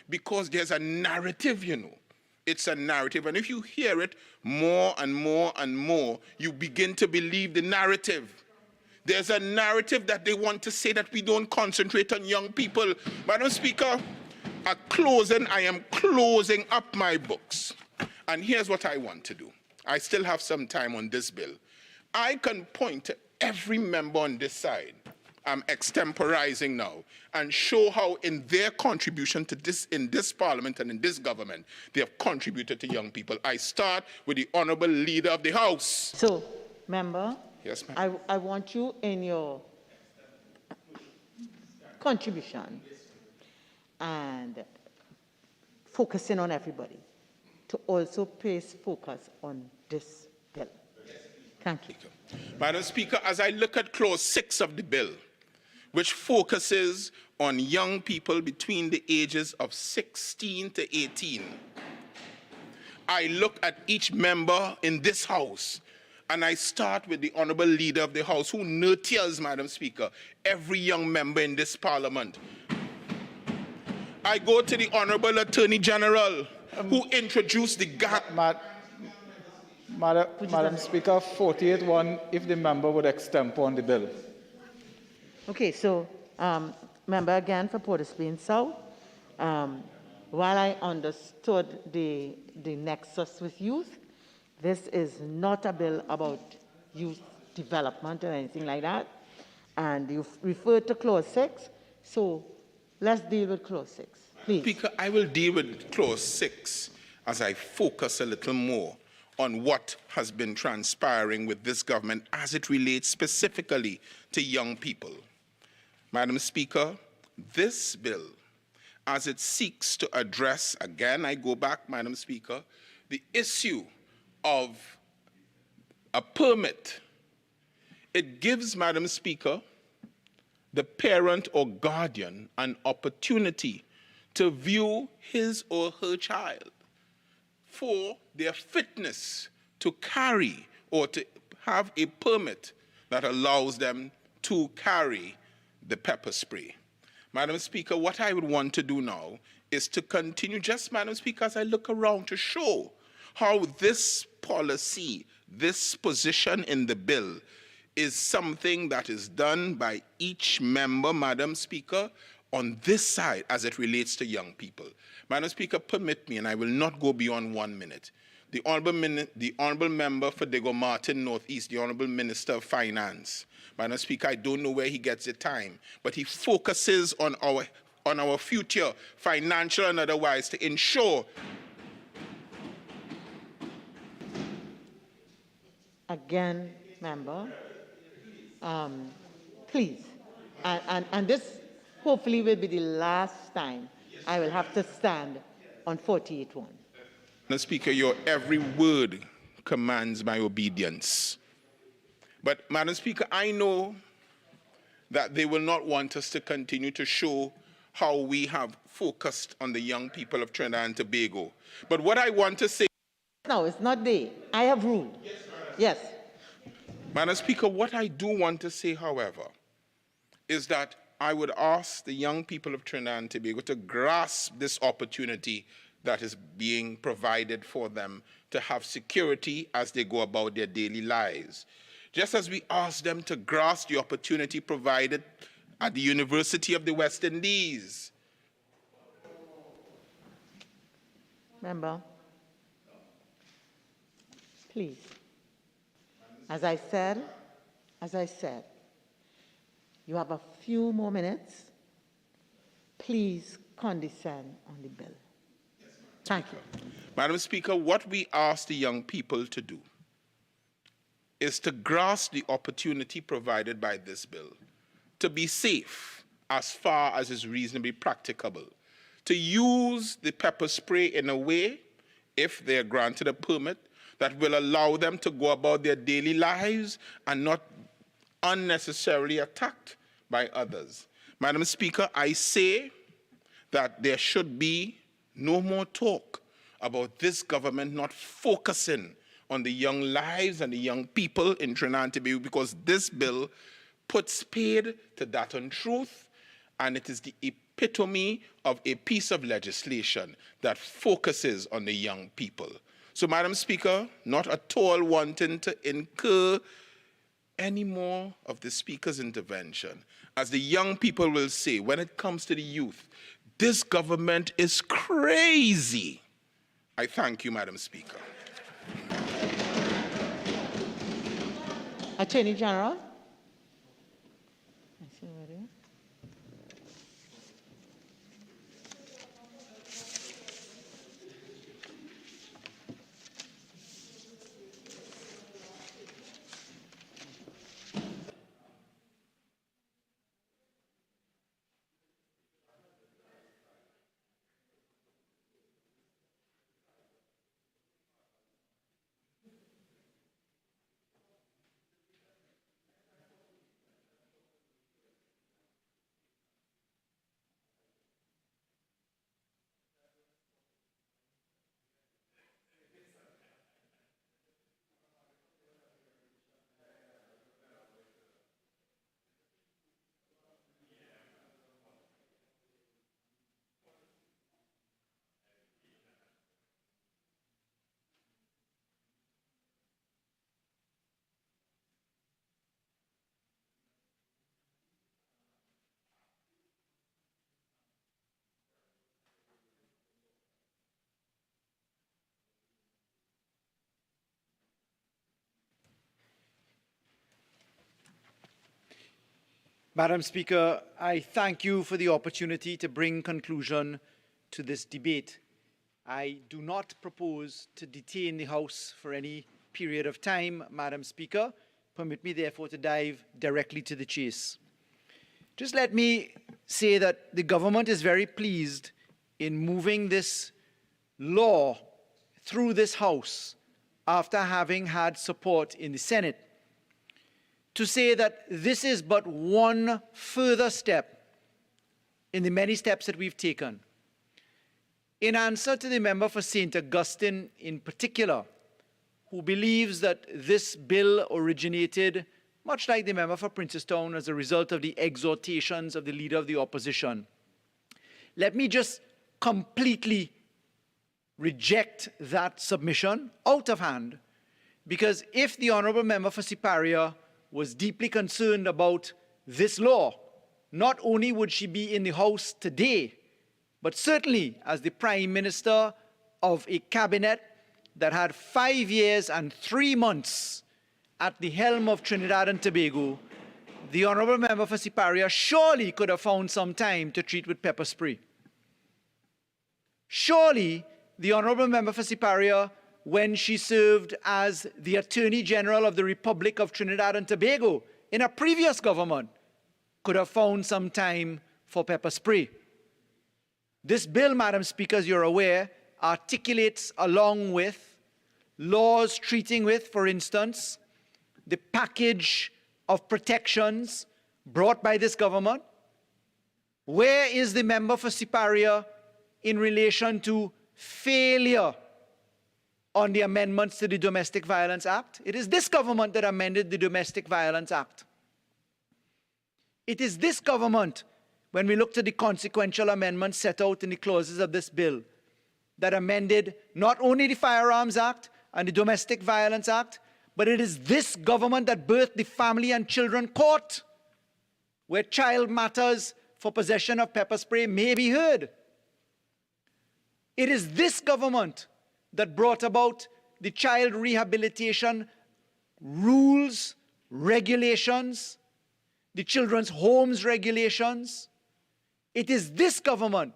Because there's a narrative, you know. It's a narrative, and if you hear it more and more and more, you begin to believe the narrative. There's a narrative that they want to say that we don't concentrate on young people. Madam Speaker, at closing, I am closing up my books. And here's what I want to do. I still have some time on this bill. I can point to every member on this side, I'm extemporizing now, and show how in their contribution to this, in this parliament and in this government, they have contributed to young people. I start with the honorable leader of the House. So, member, yes, ma'am. I want you in your contribution and focusing on everybody to also place focus on this bill. Thank you. Madam Speaker, as I look at clause 6 of the bill, which focuses on young people between the ages of 16 to 18, I look at each member in this House, and I start with the honorable leader of the House, who nurtures, Madam Speaker, every young member in this parliament. I go to the Attorney General, who introduced the Madam Speaker, 48-1, if the member would extempo on the bill. Okay, so member again for Port of Spain South. While I understood the nexus with youth, this is not a bill about youth development or anything like that. And you referred to clause 6, so let's deal with clause 6, please. Speaker, I will deal with clause 6 as I focus a little more on what has been transpiring with this government as it relates specifically to young people. Madam Speaker, this bill, as it seeks to address, again I go back, Madam Speaker, the issue of a permit, it gives, Madam Speaker, the parent or guardian an opportunity to view his or her child for their fitness to carry or to have a permit that allows them to carry the pepper spray. Madam Speaker, what I would want to do now is to continue, just, Madam Speaker, as I look around to show how this policy, this position in the bill, is something that is done by each member, Madam Speaker, on this side as it relates to young people. Madam Speaker, permit me, and I will not go beyond 1 minute. The Honourable Member for Diego Martin Northeast, the Honourable Minister of Finance. Madam Speaker, I don't know where he gets the time, but he focuses on our future, financial and otherwise, to ensure. Again, member, please, and this hopefully will be the last time I will have to stand on 48-1. Madam Speaker, your every word commands my obedience. But, Madam Speaker, I know that they will not want us to continue to show how we have focused on the young people of Trinidad and Tobago. But what I want to say... No, it's not they. I have ruled. Yes. Madam Speaker, what I do want to say, however, is that I would ask the young people of Trinidad and Tobago to grasp this opportunity that is being provided for them to have security as they go about their daily lives. Just as we ask them to grasp the opportunity provided at the University of the West Indies. Member, please. As I said, you have a few more minutes. Please condescend on the bill. Thank you. Madam Speaker, what we ask the young people to do is to grasp the opportunity provided by this bill, to be safe as far as is reasonably practicable, to use the pepper spray in a way, if they are granted a permit, that will allow them to go about their daily lives and not unnecessarily attacked by others. Madam Speaker, I say that there should be no more talk about this government not focusing on the young lives and the young people in Trinidad and Tobago, because this bill puts paid to that untruth, and it is the epitome of a piece of legislation that focuses on the young people. So, Madam Speaker, not at all wanting to incur any more of the Speaker's intervention, as the young people will say, when it comes to the youth, this government is crazy. I thank you, Madam Speaker. Attorney General. I see where you are. Madam Speaker, I thank you for the opportunity to bring conclusion to this debate. I do not propose to detain the House for any period of time, Madam Speaker. Permit me, therefore, to dive directly to the chase. Just let me say that the government is very pleased in moving this law through this House after having had support in the Senate, to say that this is but one further step in the many steps that we've taken. In answer to the member for St. Augustine in particular, who believes that this bill originated much like the member for Princestown, as a result of the exhortations of the leader of the opposition. Let me just completely reject that submission out of hand, because if the honourable member for Siparia was deeply concerned about this law, not only would she be in the House today, but certainly as the Prime Minister of a cabinet that had 5 years and 3 months at the helm of Trinidad and Tobago, the honourable member for Siparia surely could have found some time to treat with pepper spray. Surely the honourable member for Siparia, when she served as the Attorney General of the Republic of Trinidad and Tobago in a previous government, could have found some time for pepper spray. This bill, Madam Speaker, as you're aware, articulates along with laws treating with, for instance, the package of protections brought by this government. Where is the member for Siparia in relation to failure on the amendments to the Domestic Violence Act? It is this government that amended the Domestic Violence Act. It is this government, when we looked at the consequential amendments set out in the clauses of this bill, that amended not only the Firearms Act and the Domestic Violence Act, but it is this government that birthed the Family and Children Court, where child matters for possession of pepper spray may be heard. It is this government that brought about the child rehabilitation rules, regulations, the children's homes regulations. It is this government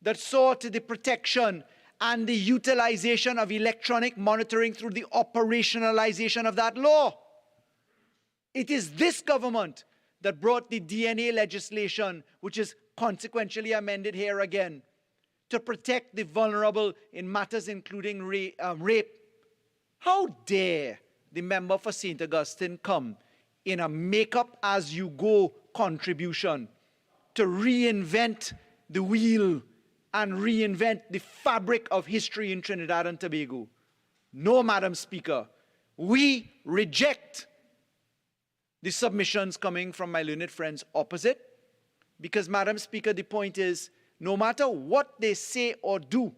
that saw to the protection and the utilization of electronic monitoring through the operationalization of that law. It is this government that brought the DNA legislation, which is consequentially amended here again, to protect the vulnerable in matters including rape. How dare the member for St. Augustine come in a make-up-as-you-go contribution to reinvent the wheel and reinvent the fabric of history in Trinidad and Tobago? No, Madam Speaker, we reject the submissions coming from my learned friends opposite, because, Madam Speaker, the point is, no matter what they say or do,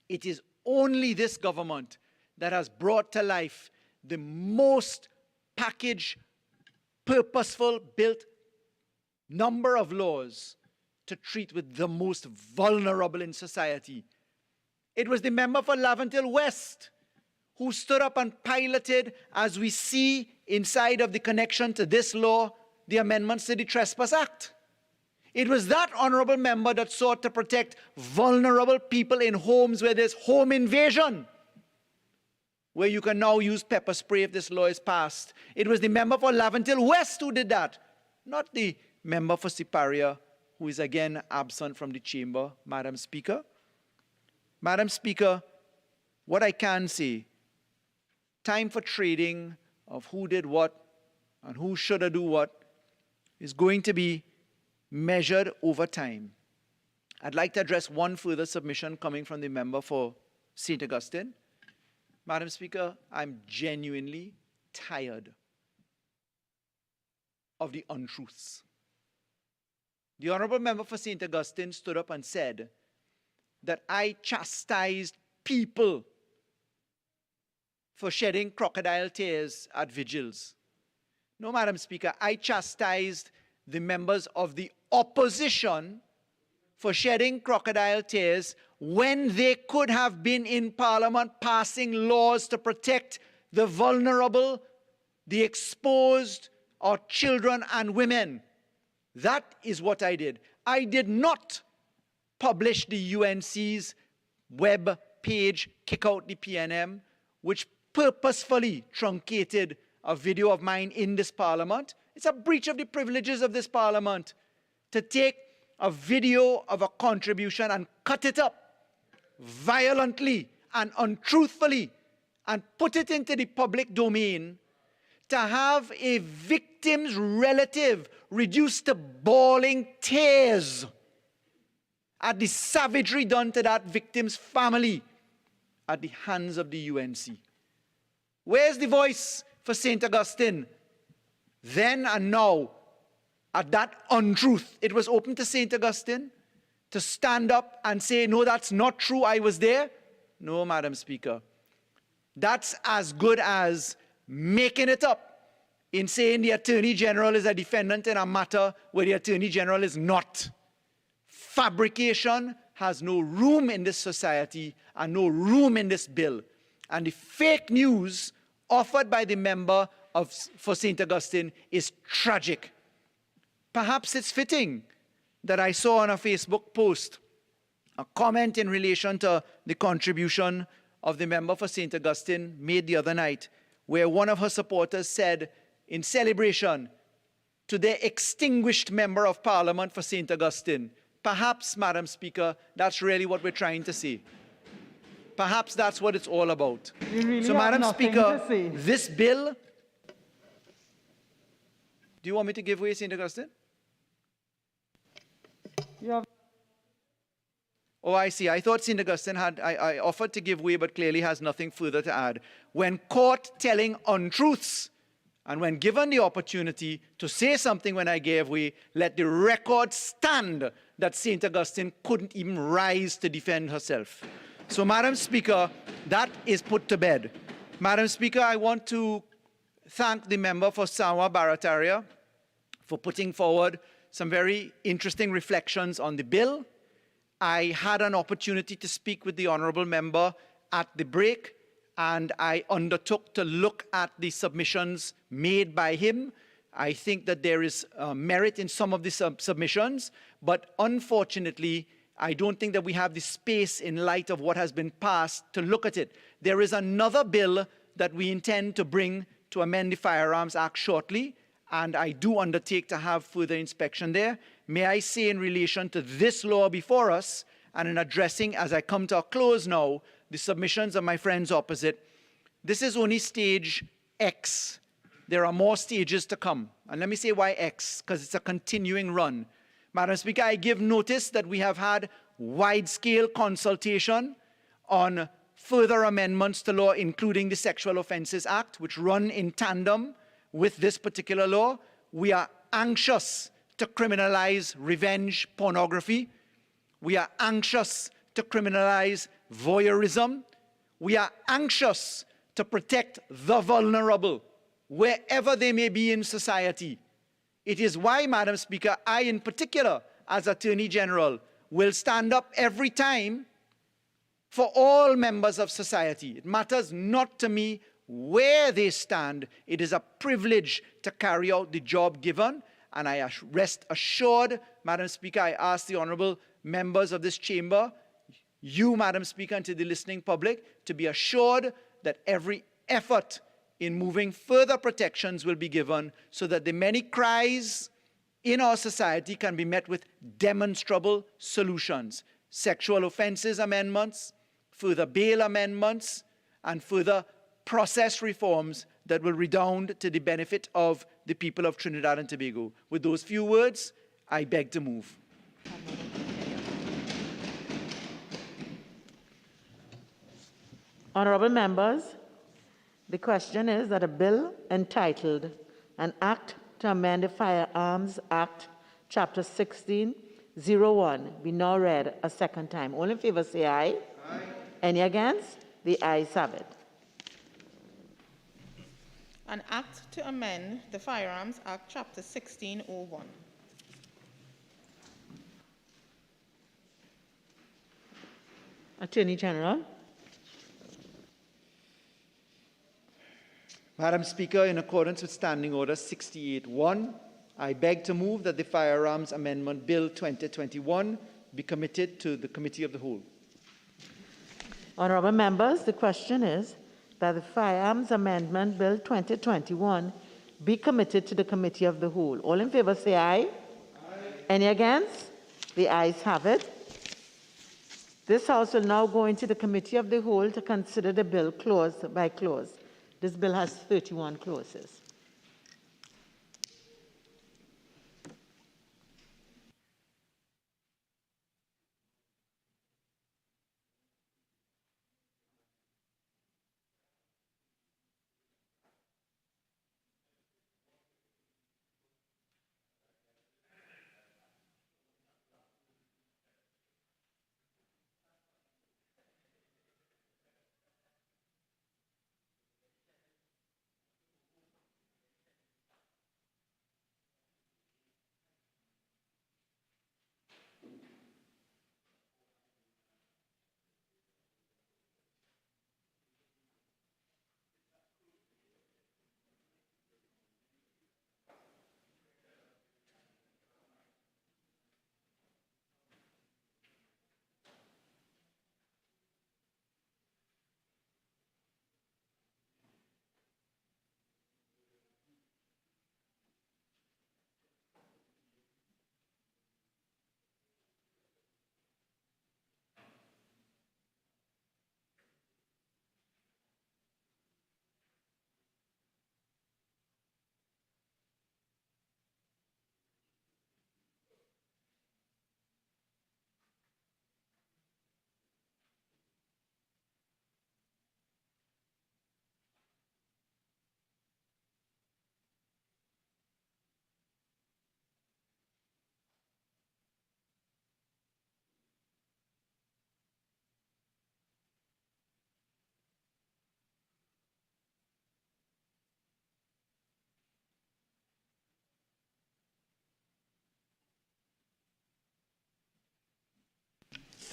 it is only this government that has brought to life the most packaged, purposeful, built number of laws to treat with the most vulnerable in society. It was the member for Laventille West who stood up and piloted, as we see inside of the connection to this law, the amendments to the Trespass Act. It was that honourable member that sought to protect vulnerable people in homes where there's home invasion, where you can now use pepper spray if this law is passed. It was the member for Laventille West who did that, not the member for Siparia, who is again absent from the chamber, Madam Speaker. Madam Speaker, what I can say, time for trading of who did what and who should do what is going to be measured over time. I'd like to address one further submission coming from the member for St. Augustine. Madam Speaker, I'm genuinely tired of the untruths. The honourable member for St. Augustine stood up and said that I chastised people for shedding crocodile tears at vigils. No, Madam Speaker, I chastised the members of the opposition for shedding crocodile tears when they could have been in Parliament passing laws to protect the vulnerable, the exposed, our children and women. That is what I did. I did not publish the UNC's web page, Kick Out the PNM, which purposefully truncated a video of mine in this Parliament. It's a breach of the privileges of this Parliament to take a video of a contribution and cut it up violently and untruthfully and put it into the public domain, to have a victim's relative reduced to bawling tears at the savagery done to that victim's family at the hands of the UNC. Where's the voice for St. Augustine then and now, at that untruth. It was open to St. Augustine to stand up and say, no, that's not true, I was there. No, Madam Speaker. That's as good as making it up in saying the Attorney General is a defendant in a matter where the Attorney General is not. Fabrication has no room in this society and no room in this bill. And the fake news offered by the member for St. Augustine is tragic. Perhaps it's fitting that I saw on a Facebook post a comment in relation to the contribution of the member for St. Augustine made the other night, where one of her supporters said, in celebration to the extinguished member of Parliament for St. Augustine, perhaps, Madam Speaker, that's really what we're trying to say. Perhaps that's what it's all about. Really So, have Madam nothing Speaker, to say. this bill... Do you want me to give way, St. Augustine? You have Oh, I see. I thought St. Augustine had... I offered to give way, but clearly has nothing further to add. When caught telling untruths, and when given the opportunity to say something when I gave way, let the record stand that St. Augustine couldn't even rise to defend herself. So, Madam Speaker, that is put to bed. Madam Speaker, I want to thank the member for Sawa Barataria for putting forward some very interesting reflections on the bill. I had an opportunity to speak with the honourable member at the break, and I undertook to look at the submissions made by him. I think that there is merit in some of the submissions, but unfortunately, I don't think that we have the space in light of what has been passed to look at it. There is another bill that we intend to bring to amend the Firearms Act shortly, and I do undertake to have further inspection there. May I say in relation to this law before us, and in addressing, as I come to a close now, the submissions of my friends opposite, this is only stage X. There are more stages to come. And let me say why X, because it's a continuing run. Madam Speaker, I give notice that we have had wide-scale consultation on further amendments to law, including the Sexual Offences Act, which run in tandem with this particular law. We are anxious to criminalize revenge pornography. We are anxious to criminalize voyeurism. We are anxious to protect the vulnerable, wherever they may be in society. It is why, Madam Speaker, I in particular, as Attorney General, will stand up every time for all members of society. It matters not to me where they stand. It is a privilege to carry out the job given, and I rest assured, Madam Speaker, I ask the honourable members of this chamber, you, Madam Speaker, and to the listening public, to be assured that every effort in moving further protections will be given so that the many cries in our society can be met with demonstrable solutions. Sexual offences amendments, further bail amendments, and further process reforms that will redound to the benefit of the people of Trinidad and Tobago. With those few words, I beg to move. Honourable members, the question is that a bill entitled An Act to Amend the Firearms Act, Chapter 1601, be now read a second time. All in favour say aye. Aye. Any against? The ayes have it. An Act to Amend the Firearms Act, Chapter 1601. Attorney General. Madam Speaker, in accordance with Standing Order 68-1, I beg to move that the Firearms Amendment Bill 2021 be committed to the Committee of the Whole. Honourable members, the question is that the Firearms Amendment Bill 2021 be committed to the Committee of the Whole. All in favour say aye. Aye. Any against? The ayes have it. This House will now go into the Committee of the Whole to consider the bill clause by clause. This bill has 31 clauses.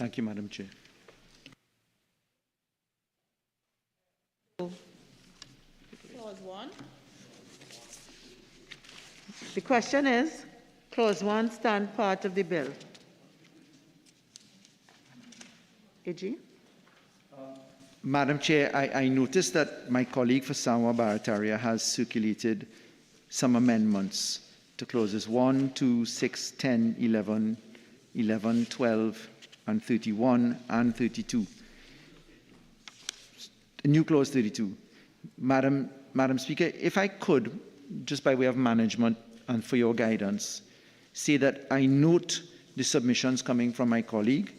Thank you, Madam Chair. Clause 1. The question is, Clause 1 stand part of the bill. AG? Madam Chair, I noticed that my colleague for Samoa Barataria has circulated some amendments to clauses 1, 2, 6, 10, 11, 11, 12, and 31 and 32. New clause 32. Madam Speaker, if I could, just by way of management and for your guidance, say that I note the submissions coming from my colleague,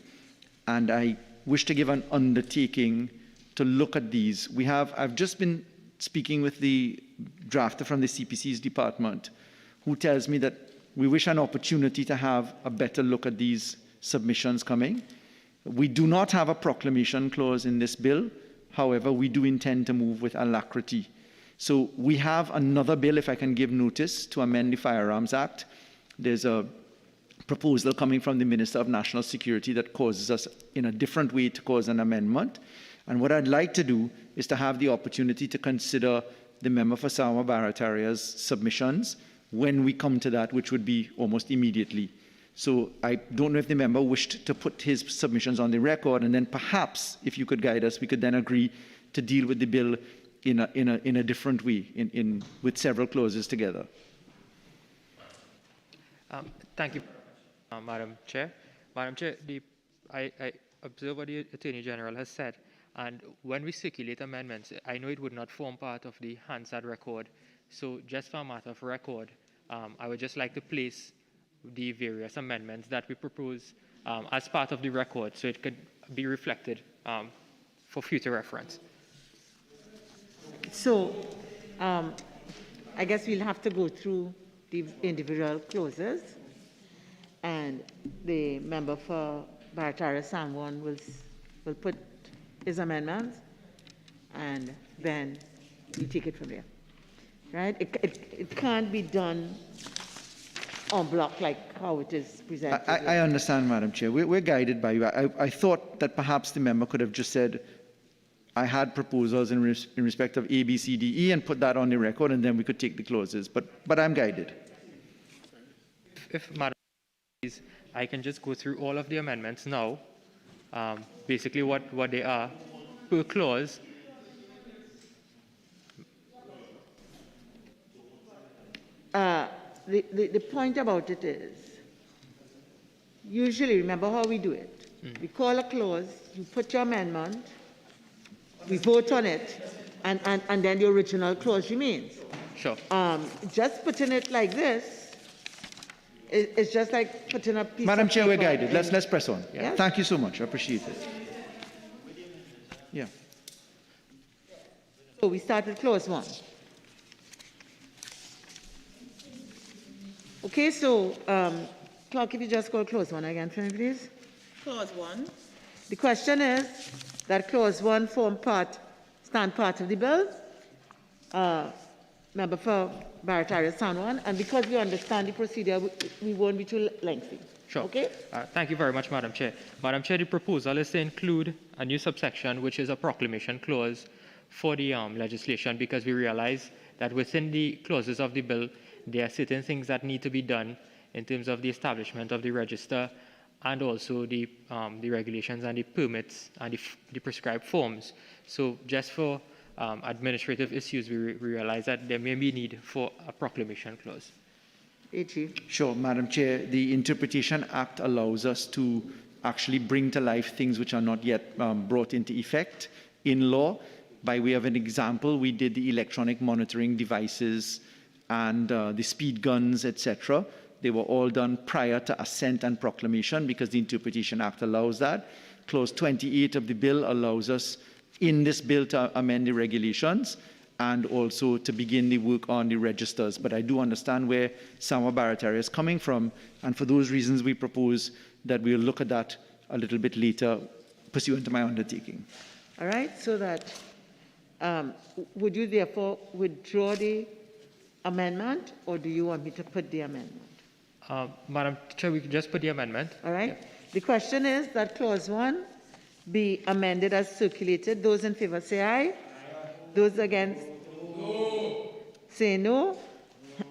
and I wish to give an undertaking to look at these. I've just been speaking with the drafter from the CPC's department, who tells me that we wish an opportunity to have a better look at these submissions coming. We do not have a proclamation clause in this bill. However, we do intend to move with alacrity. So we have another bill, if I can give notice, to amend the Firearms Act. There's a proposal coming from the Minister of National Security that causes us in a different way to cause an amendment. And what I'd like to do is to have the opportunity to consider the member for Samoa Barataria's submissions when we come to that, which would be almost immediately. So I don't know if the member wished to put his submissions on the record, and then perhaps, if you could guide us, we could then agree to deal with the bill in a different way, with several clauses together. Thank you, Madam Chair. Madam Chair, I observe what the Attorney General has said, and when we circulate amendments, I know it would not form part of the Hansard record. So just for a matter of record, I would just like to place the various amendments that we propose as part of the record, so it could be reflected for future reference. So I guess we'll have to go through the individual clauses, and the member for Barataria San Juan will put his amendments, and then we take it from there. Right? It can't be done en bloc like how it is presented. I understand, Madam Chair. We're guided by you. I thought that perhaps the member could have just said, I had proposals in respect of A, B, C, D, E, and put that on the record, and then we could take the clauses. But I'm guided. If Madam, please, I can just go through all of the amendments now. Basically, what they are per clause. The point about it is, usually, remember how we do it. We call a clause, you put your amendment, we vote on it, and then the original clause remains. Sure. Just putting it like this, it's just like putting a piece Madam of Chair, we're paper guided. in- Let's press on. Yes? Thank you so much. I appreciate it. Yeah. So we start with clause 1. Okay, so clerk, if you just call clause 1 again for me, please. Clause 1. The question is that clause 1 stand part of the bill. Member for Barataria San Juan, and because we understand the procedure, we won't be too lengthy. Sure. Okay? Thank you very much, Madam Chair. Madam Chair, the proposal is to include a new subsection, which is a proclamation clause for the legislation, because we realize that within the clauses of the bill, there are certain things that need to be done in terms of the establishment of the register, and also the regulations and the permits and the prescribed forms. So just for administrative issues, we realize that there may be need for a proclamation clause. AG. Sure, Madam Chair. The Interpretation Act allows us to actually bring to life things which are not yet brought into effect in law. By way of an example, we did the electronic monitoring devices and the speed guns, etc. They were all done prior to assent and proclamation because the Interpretation Act allows that. Clause 28 of the bill allows us in this bill to amend the regulations and also to begin the work on the registers. But I do understand where Samoa Barataria is coming from, and for those reasons we propose that we'll look at that a little bit later pursuant to my undertaking. All right, so that would you therefore withdraw the amendment, or do you want me to put the amendment? Madam Chair, we can just put the amendment. All right? The question is that clause 1 be amended as circulated. Those in favor say aye. Those against say no.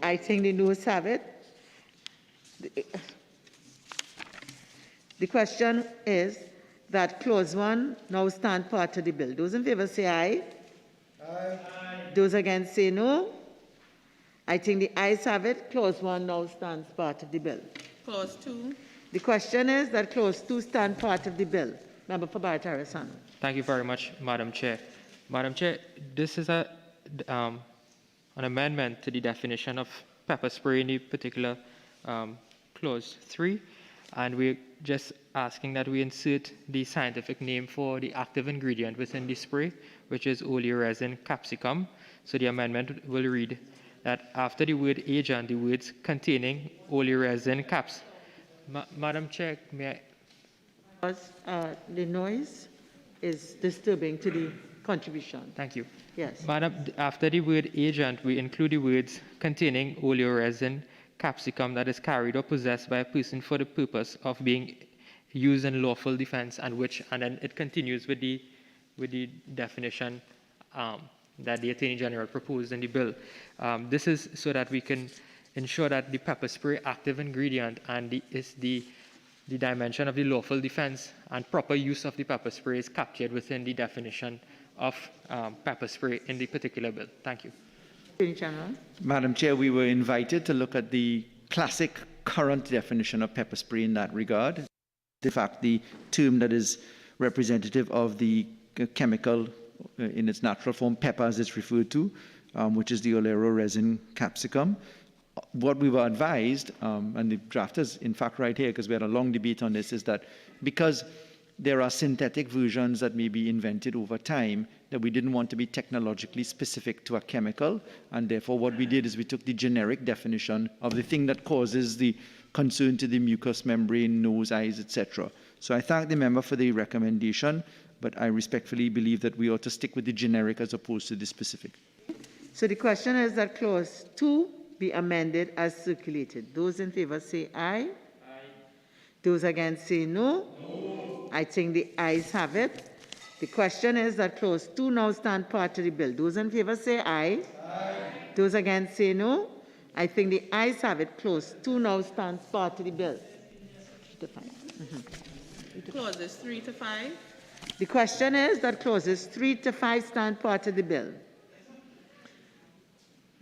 I think the noes have it. The question is that clause 1 now stand part of the bill. Those in favor say aye. Aye. Those against say no. I think the ayes have it. Clause 1 now stands part of the bill. Clause 2. The question is that clause 2 stand part of the bill. Member for Barataria-Sano. Thank you very much, Madam Chair. Madam Chair, this is an amendment to the definition of pepper spray in the particular clause 3, and we're just asking that we insert the scientific name for the active ingredient within the spray, which is oleoresin capsicum. So the amendment will read that after the word agent, the words containing oleoresin caps. Madam Chair, may I? The noise is disturbing to the contribution. Thank you. Yes. Madam, after the word agent, we include the words containing oleoresin capsicum that is carried or possessed by a person for the purpose of being used in lawful defense, and then it continues with the definition that the Attorney General proposed in the bill. This is so that we can ensure that the pepper spray active ingredient and the dimension of the lawful defense and proper use of the pepper spray is captured within the definition of pepper spray in the particular bill. Thank you. Attorney General. Madam Chair, we were invited to look at the classic current definition of pepper spray in that regard. In fact, the term that is representative of the chemical in its natural form, pepper as it's referred to, which is the oleoresin capsicum. What we were advised, and the drafters, in fact, right here, because we had a long debate on this, is that because there are synthetic versions that may be invented over time, that we didn't want to be technologically specific to a chemical, and therefore what we did is we took the generic definition of the thing that causes the concern to the mucous membrane, nose, eyes, etc. So I thank the member for the recommendation, but I respectfully believe that we ought to stick with the generic as opposed to the specific. So the question is that clause 2 be amended as circulated. Those in favor say aye. Aye. Those against say no. No. I think the ayes have it. The question is that clause 2 now stand part of the bill. Those in favor say aye. Aye. Those against say no. I think the ayes have it. Clause 2 now stands part of the bill. Clauses 3 to 5. The question is that clauses 3 to 5 stand part of the bill.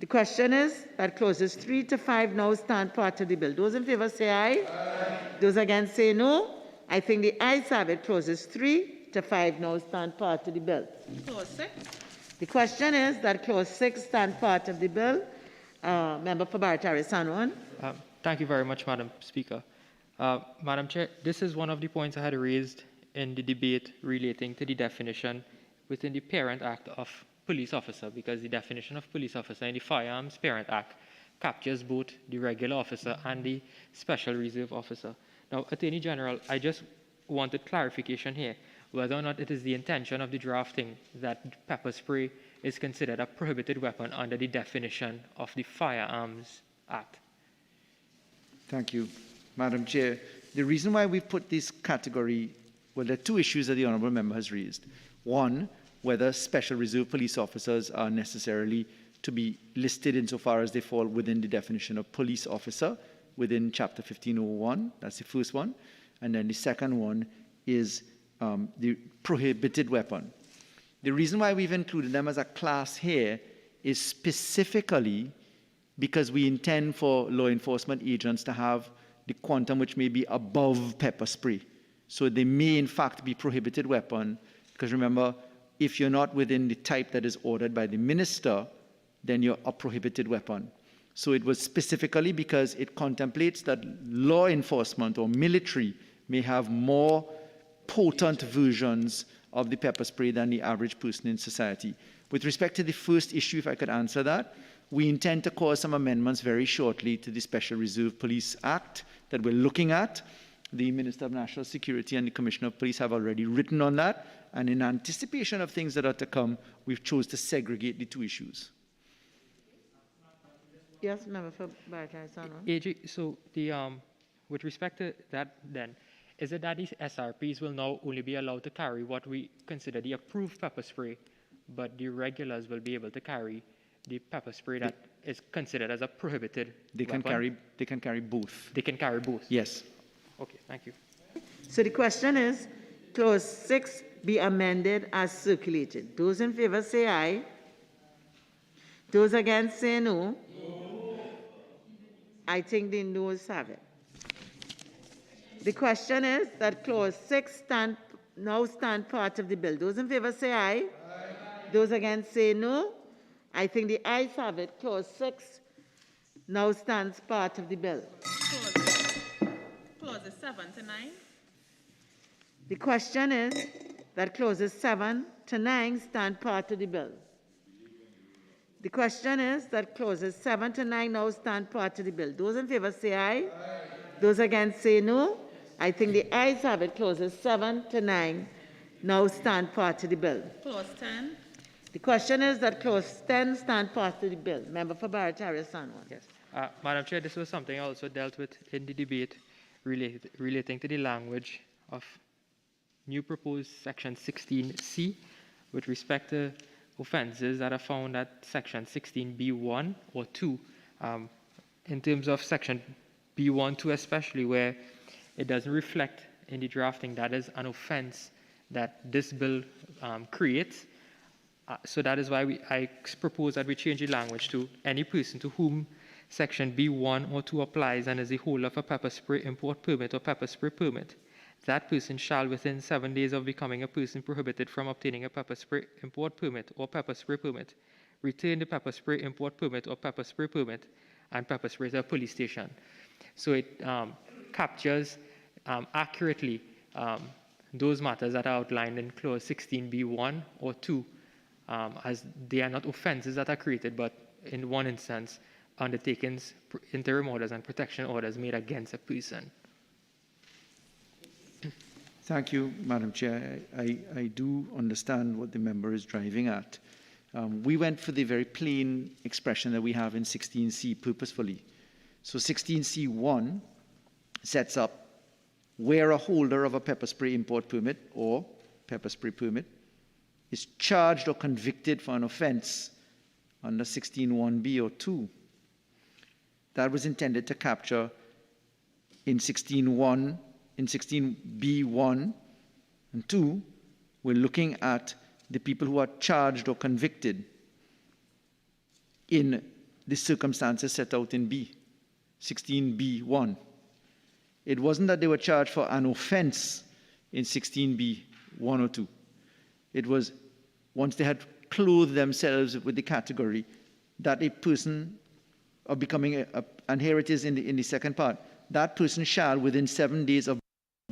The question is that clauses 3 to 5 now stand part of the bill. Those in favor say aye. Aye. Those against say no. I think the ayes have it. Clauses 3 to 5 now stand part of the bill. Clause 6. The question is that clause 6 stand part of the bill. Member for Barataria-Sano. Thank you very much, Madam Speaker. Madam Chair, this is one of the points I had raised in the debate relating to the definition within the Parent Act of police officer, because the definition of police officer in the Firearms Parent Act captures both the regular officer and the special reserve officer. Now, Attorney General, I just wanted clarification here, whether or not it is the intention of the drafting that pepper spray is considered a prohibited weapon under the definition of the Firearms Act. Thank you. Madam Chair, the reason why we put this category, well, there are two issues that the Honourable Member has raised. One, whether special reserve police officers are necessarily to be listed insofar as they fall within the definition of police officer within Chapter 1501. That's the first one. And then the second one is the prohibited weapon. The reason why we've included them as a class here is specifically because we intend for law enforcement agents to have the quantum which may be above pepper spray. So they may in fact be prohibited weapon, because remember, if you're not within the type that is ordered by the minister, then you're a prohibited weapon. So it was specifically because it contemplates that law enforcement or military may have more potent versions of the pepper spray than the average person in society. With respect to the first issue, if I could answer that, we intend to cause some amendments very shortly to the Special Reserve Police Act that we're looking at. The Minister of National Security and the Commissioner of Police have already written on that, and in anticipation of things that are to come, we've chosen to segregate the two issues. Yes, Member for Barataria-Sano. AG, so the with respect to that, then is it that these SRPs will now only be allowed to carry what we consider the approved pepper spray, but the regulars will be able to carry the pepper spray that is considered as a prohibited weapon? They can carry both. They can carry both? Yes. Okay, thank you. So the question is, clause 6 be amended as circulated. Those in favor say aye. Those against say no. I think the noes have it. The question is that clause 6 now stand part of the bill. Those in favor say aye. Those against say no. I think the ayes have it. Clause 6 now stands part of the bill. Clauses 7 to 9. The question is that clauses 7 to 9 stand part of the bill. The question is that clauses 7 to 9 now stand part of the bill. Those in favor say aye. Those against say no. I think the ayes have it. Clauses 7 to 9 now stand part of the bill. Clause 10. The question is that clause 10 stand part of the bill. Member for Barataria Sanwan. Yes. Madam Chair, this was something I also dealt with in the debate relating to the language of new proposed section 16C with respect to offenses that are found at section 16B1 or 2. In terms of section B1, 2 especially, where it doesn't reflect in the drafting that is an offense that this bill creates. So that is why I propose that we change the language to any person to whom section B1 or 2 applies and is the holder of a pepper spray import permit or pepper spray permit. That person shall, within 7 days of becoming a person prohibited from obtaining a pepper spray import permit or pepper spray permit, return the pepper spray import permit or pepper spray permit and pepper spray to a police station. So it captures accurately those matters that are outlined in clause 16B1 or 2, as they are not offenses that are created, but in one instance, undertakings, interim orders, and protection orders made against a person. Thank you, Madam Chair. I do understand what the member is driving at. We went for the very plain expression that we have in 16C purposefully. So 16C1 sets up where a holder of a pepper spray import permit or pepper spray permit is charged or convicted for an offense under 16(1)(b) or 2. That was intended to capture in 16(1), in 16B1 and 2, we're looking at the people who are charged or convicted in the circumstances set out in B, 16B1. It wasn't that they were charged for an offense in 16B1 or 2. It was once they had clothed themselves with the category that a person of becoming and here it is in the second part, that person shall, within 7 days of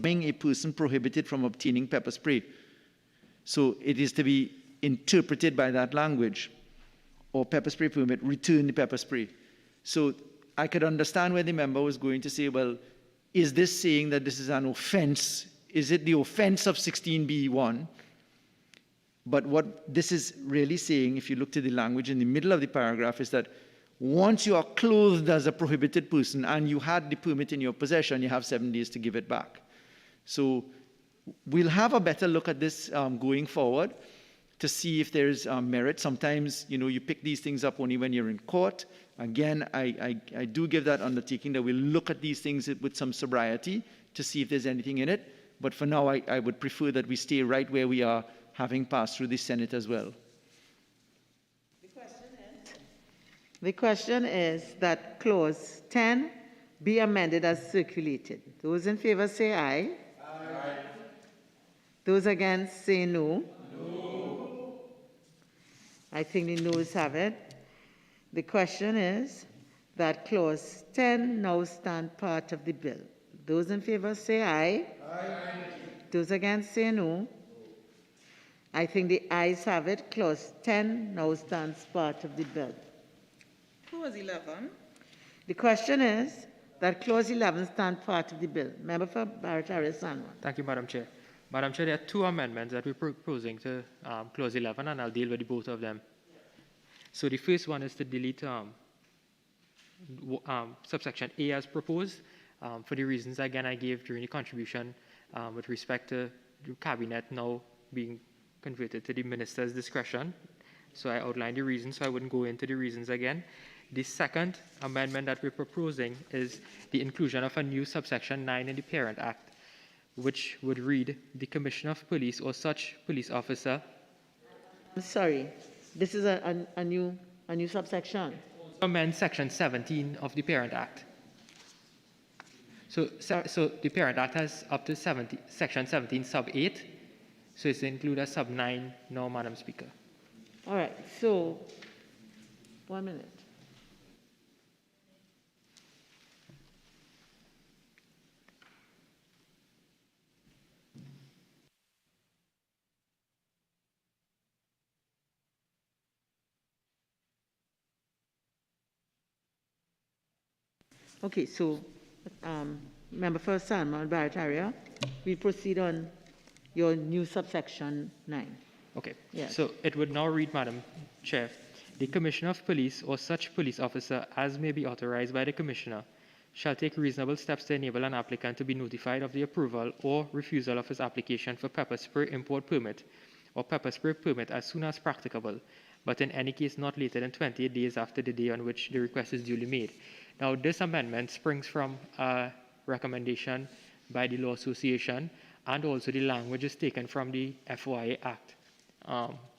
being a person prohibited from obtaining pepper spray. So it is to be interpreted by that language, or pepper spray permit, return the pepper spray. So I could understand where the member was going to say, well, is this saying that this is an offense? Is it the offense of 16B1? But what this is really saying, if you look to the language in the middle of the paragraph, is that once you are clothed as a prohibited person and you had the permit in your possession, you have 7 days to give it back. So we'll have a better look at this going forward to see if there's merit. Sometimes, you pick these things up only when you're in court. Again, I do give that undertaking that we'll look at these things with some sobriety to see if there's anything in it. But for now, I would prefer that we stay right where we are, having passed through the Senate as well. The question is that clause 10 be amended as circulated. Those in favor say aye. Aye. Those against say no. No. I think the noes have it. The question is that clause 10 now stand part of the bill. Those in favor say aye. Aye. Those against say no. I think the ayes have it. Clause 10 now stands part of the bill. Clause 11. The question is that clause 11 stand part of the bill. Member for Barataria Sanwan. Thank you, Madam Chair. Madam Chair, there are 2 amendments that we're proposing to clause 11, and I'll deal with both of them. So the first one is to delete subsection A as proposed, for the reasons, again, I gave during the contribution with respect to the cabinet now being converted to the minister's discretion. So I outlined the reasons, so I wouldn't go into the reasons again. The second amendment that we're proposing is the inclusion of a new subsection 9 in the Parent Act, which would read, the Commissioner of Police or such police officer. Sorry, this is a new subsection. Amend Section 17 of the Parent Act. So the Parent Act has up to Section 17 sub 8, so it's included as sub 9 now, Madam Speaker. All right, so 1 minute. Okay, so Member for Salmon Barrett, we proceed on your new subsection 9. Okay, Yes. so it would now read, Madam Chair, the Commissioner of Police or such police officer as may be authorized by the Commissioner shall take reasonable steps to enable an applicant to be notified of the approval or refusal of his application for pepper spray import permit or pepper spray permit as soon as practicable, but in any case not later than 28 days after the day on which the request is duly made. Now, this amendment springs from a recommendation by the Law Association, and also the language is taken from the FOIA Act,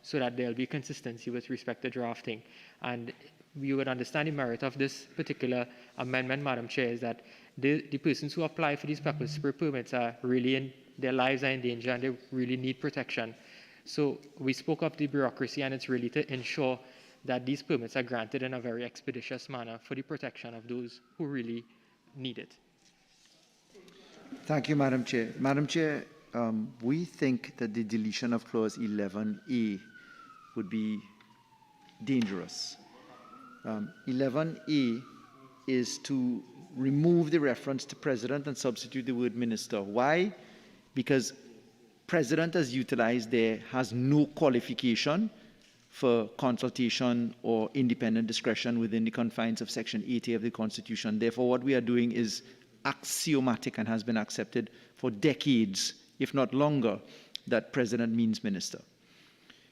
so that there will be consistency with respect to drafting. And we would understand the merit of this particular amendment, Madam Chair, is that the persons who apply for these pepper spray permits are really their lives are in danger and they really need protection. So we spoke of the bureaucracy, and it's really to ensure that these permits are granted in a very expeditious manner for the protection of those who really need it. Thank you, Madam Chair. Madam Chair, we think that the deletion of Clause 11A would be dangerous. 11A is to remove the reference to President and substitute the word Minister. Why? Because President, as utilized there, has no qualification for consultation or independent discretion within the confines of Section 80 of the Constitution. Therefore, what we are doing is axiomatic and has been accepted for decades, if not longer, that President means Minister.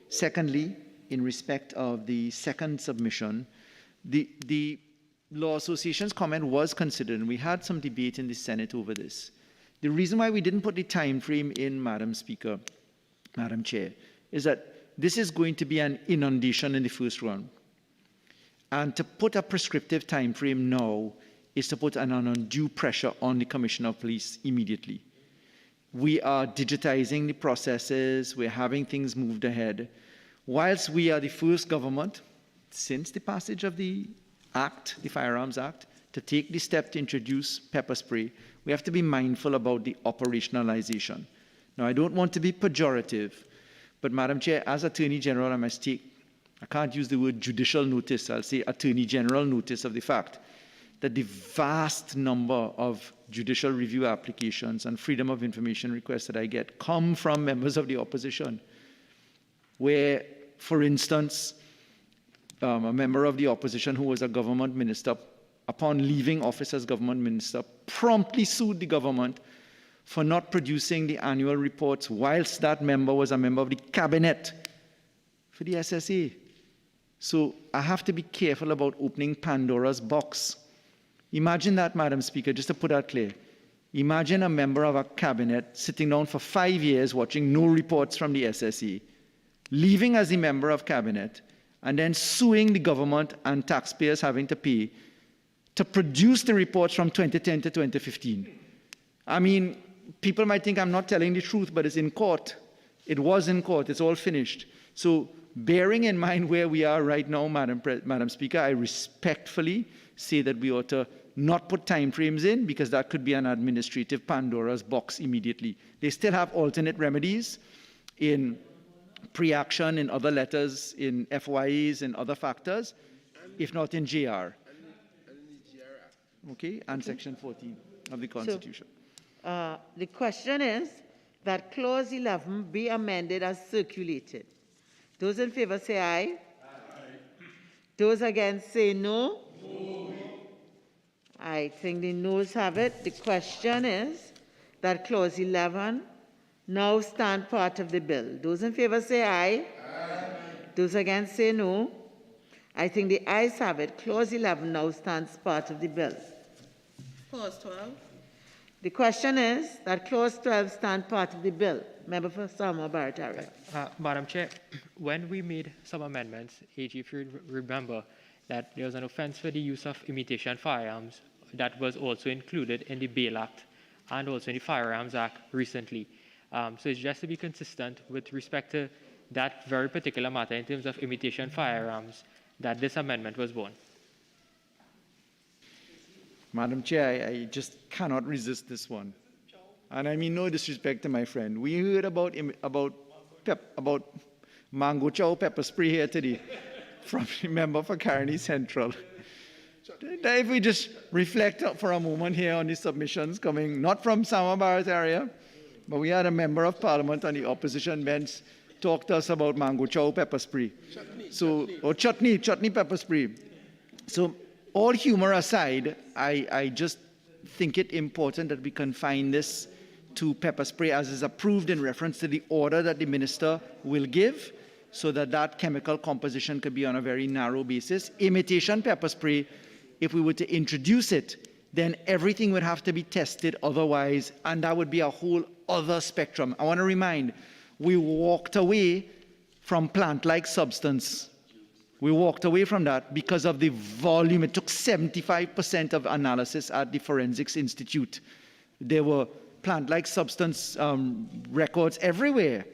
Secondly, in respect of the second submission, the Law Association's comment was considered, and we had some debate in the Senate over this. The reason why we didn't put the time frame in, Madam Speaker, Madam Chair, is that this is going to be an inundation in the first round. And to put a prescriptive time frame now is to put an undue pressure on the Commissioner of Police immediately. We are digitizing the processes, we're having things moved ahead. Whilst we are the first government since the passage of the Act, the Firearms Act, to take the step to introduce pepper spray, we have to be mindful about the operationalization. Now, I don't want to be pejorative, but Madam Chair, as Attorney General, I must take, I can't use the word judicial notice, I'll say Attorney General notice of the fact that the vast number of judicial review applications and freedom of information requests that I get come from members of the opposition, where, for instance, a member of the opposition who was a government minister, upon leaving office as government minister, promptly sued the government for not producing the annual reports whilst that member was a member of the cabinet for the SSA. So I have to be careful about opening Pandora's box. Imagine that, Madam Speaker, just to put that clear. Imagine a member of a cabinet sitting down for 5 years watching no reports from the SSA, leaving as a member of cabinet, and then suing the government and taxpayers having to pay to produce the reports from 2010 to 2015. I mean, people might think I'm not telling the truth, but it's in court. It was in court. It's all finished. So bearing in mind where we are right now, Madam Speaker, I respectfully say that we ought to not put time frames in, because that could be an administrative Pandora's box immediately. They still have alternate remedies in pre-action, in other letters, in FYEs, and other factors, if not in JR. Okay, and Section 14 of the Constitution. So, the question is that Clause 11 be amended as circulated. Those in favor say aye. Aye. Those against say no. No. I think the noes have it. The question is that Clause 11 now stand part of the bill. Those in favor say aye. Aye. Those against say no. I think the ayes have it. Clause 11 now stands part of the bill. Clause 12. The question is that Clause 12 stand part of the bill. Member for Salmo Barataria. Madam Chair, when we made some amendments, AG, if you remember, that there was an offense for the use of imitation firearms that was also included in the Bail Act and also in the Firearms Act recently. So it's just to be consistent with respect to that very particular matter in terms of imitation firearms that this amendment was born. Madam Chair, I just cannot resist this one. And I mean no disrespect to my friend. We heard about mango chow pepper spray here today from the member for Caroni Central. If we just reflect for a moment here on the submissions coming not from Sama Barrett area, but we had a member of parliament on the opposition bench talk to us about mango chow pepper spray. Or chutney pepper spray. So all humor aside, I just think it important that we confine this to pepper spray as is approved in reference to the order that the minister will give, so that that chemical composition could be on a very narrow basis. Imitation pepper spray, if we were to introduce it, then everything would have to be tested otherwise, and that would be a whole other spectrum. I want to remind, we walked away from plant-like substance. We walked away from that because of the volume. It took 75% of analysis at the Forensics Institute. There were plant-like substance records everywhere,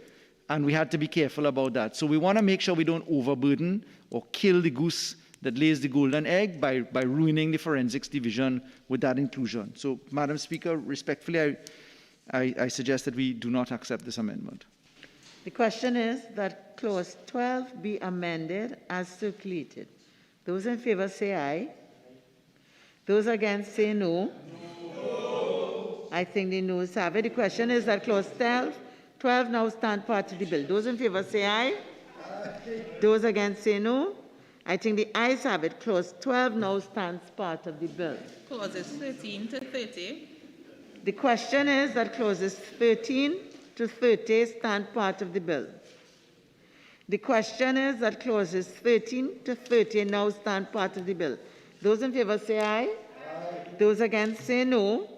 and we had to be careful about that. So we want to make sure we don't overburden or kill the goose that lays the golden egg by ruining the forensics division with that inclusion. So, Madam Speaker, respectfully, I suggest that we do not accept this amendment. The question is that Clause 12 be amended as circulated. Those in favor say aye. Those against say no. No. I think the noes have it. The question is that Clause 12 now stand part of the bill. Those in favor say aye. Aye. Those against say no. I think the ayes have it. Clause 12 now stands part of the bill. Clauses 13 to 30. The question is that clauses 13 to 30 stand part of the bill. The question is that clauses 13 to 30 now stand part of the bill. Those in favor say aye. Aye. Those against say no.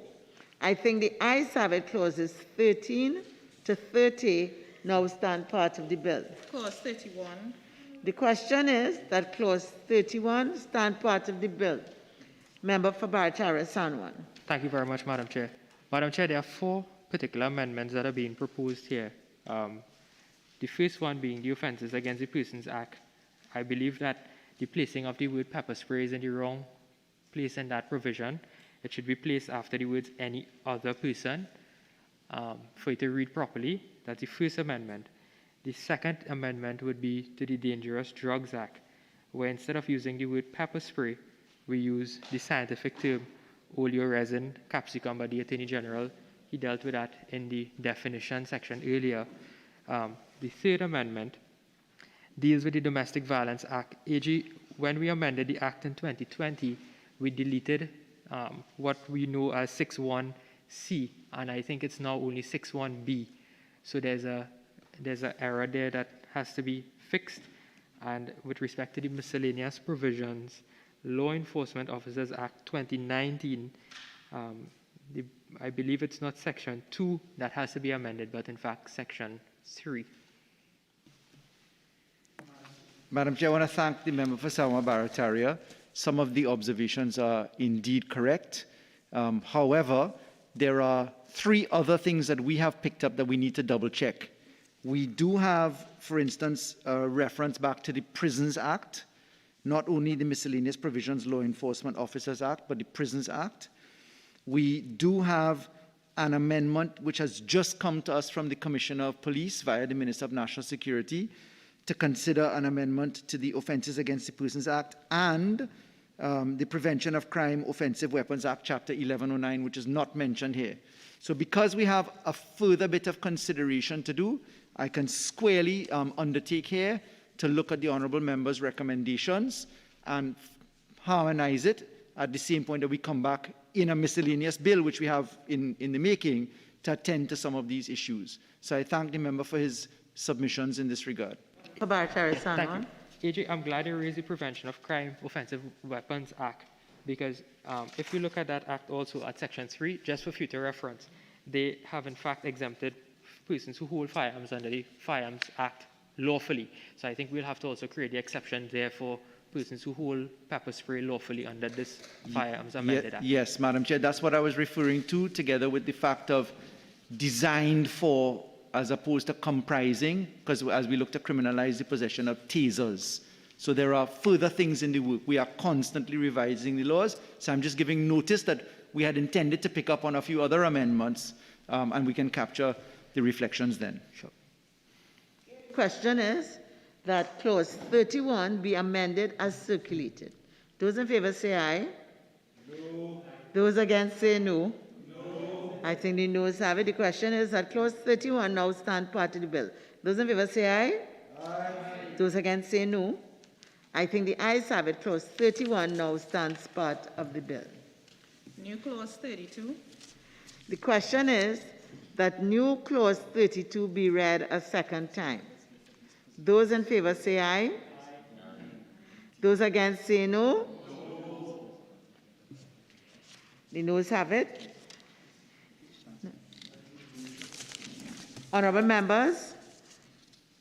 I think the ayes have it. Clauses 13 to 30 now stand part of the bill. Clause 31. The question is that clause 31 stand part of the bill. Member for Barataria Sanwan. Thank you very much, Madam Chair. Madam Chair, there are 4 particular amendments that are being proposed here. The first one being the Offences Against the Persons Act. I believe that the placing of the word pepper spray is in the wrong place in that provision. It should be placed after the words any other person for it to read properly. That's the first amendment. The second amendment would be to the Dangerous Drugs Act, where instead of using the word pepper spray, we use the scientific term oleoresin capsicum by the Attorney General. He dealt with that in the definition section earlier. The third amendment deals with the Domestic Violence Act. AG, when we amended the Act in 2020, we deleted what we know as 61C, and I think it's now only 61B. So there's an error there that has to be fixed. And with respect to the miscellaneous provisions, Law Enforcement Officers Act 2019, I believe it's not Section 2 that has to be amended, but in fact Section 3. Madam Chair, I want to thank the member for Sama Barataria. Some of the observations are indeed correct. However, there are 3 other things that we have picked up that we need to double check. We do have, for instance, a reference back to the Prisons Act, not only the miscellaneous provisions Law Enforcement Officers Act, but the Prisons Act. We do have an amendment which has just come to us from the Commissioner of Police via the Minister of National Security to consider an amendment to the Offences Against the Persons Act and the Prevention of Crime Offensive Weapons Act, Chapter 1109, which is not mentioned here. So because we have a further bit of consideration to do, I can squarely undertake here to look at the honourable member's recommendations and harmonise it at the same point that we come back in a miscellaneous bill, which we have in the making, to attend to some of these issues. So I thank the member for his submissions in this regard. Thank you. AJ, I'm glad you raised the Prevention of Crime Offensive Weapons Act, because if you look at that act also at Section 3, just for future reference, they have in fact exempted persons who hold firearms under the Firearms Act lawfully. So I think we'll have to also create the exception there for persons who hold pepper spray lawfully under this Firearms Amended Act. Yes, Madam Chair, that's what I was referring to, together with the fact of designed for as opposed to comprising, because as we look to criminalize the possession of tasers. So there are further things in the work. We are constantly revising the laws. So I'm just giving notice that we had intended to pick up on a few other amendments, and we can capture the reflections then. Sure. Question is that clause 31 be amended as circulated. Those in favor say aye. No. Those against say no. No. I think the noes have it. The question is that clause 31 now stand part of the bill. Those in favor say aye. Aye. Those against say no. I think the ayes have it. Clause 31 now stands part of the bill. New clause 32. The question is that new clause 32 be read a second time. Those in favor say aye. Aye. Those against say no. No. The noes have it. Honourable members,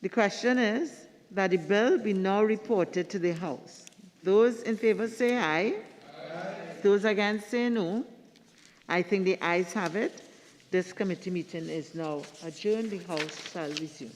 the question is that the bill be now reported to the House. Those in favor say aye. Aye. Those against say no. I think the ayes have it. This committee meeting is now adjourned. The House shall resume.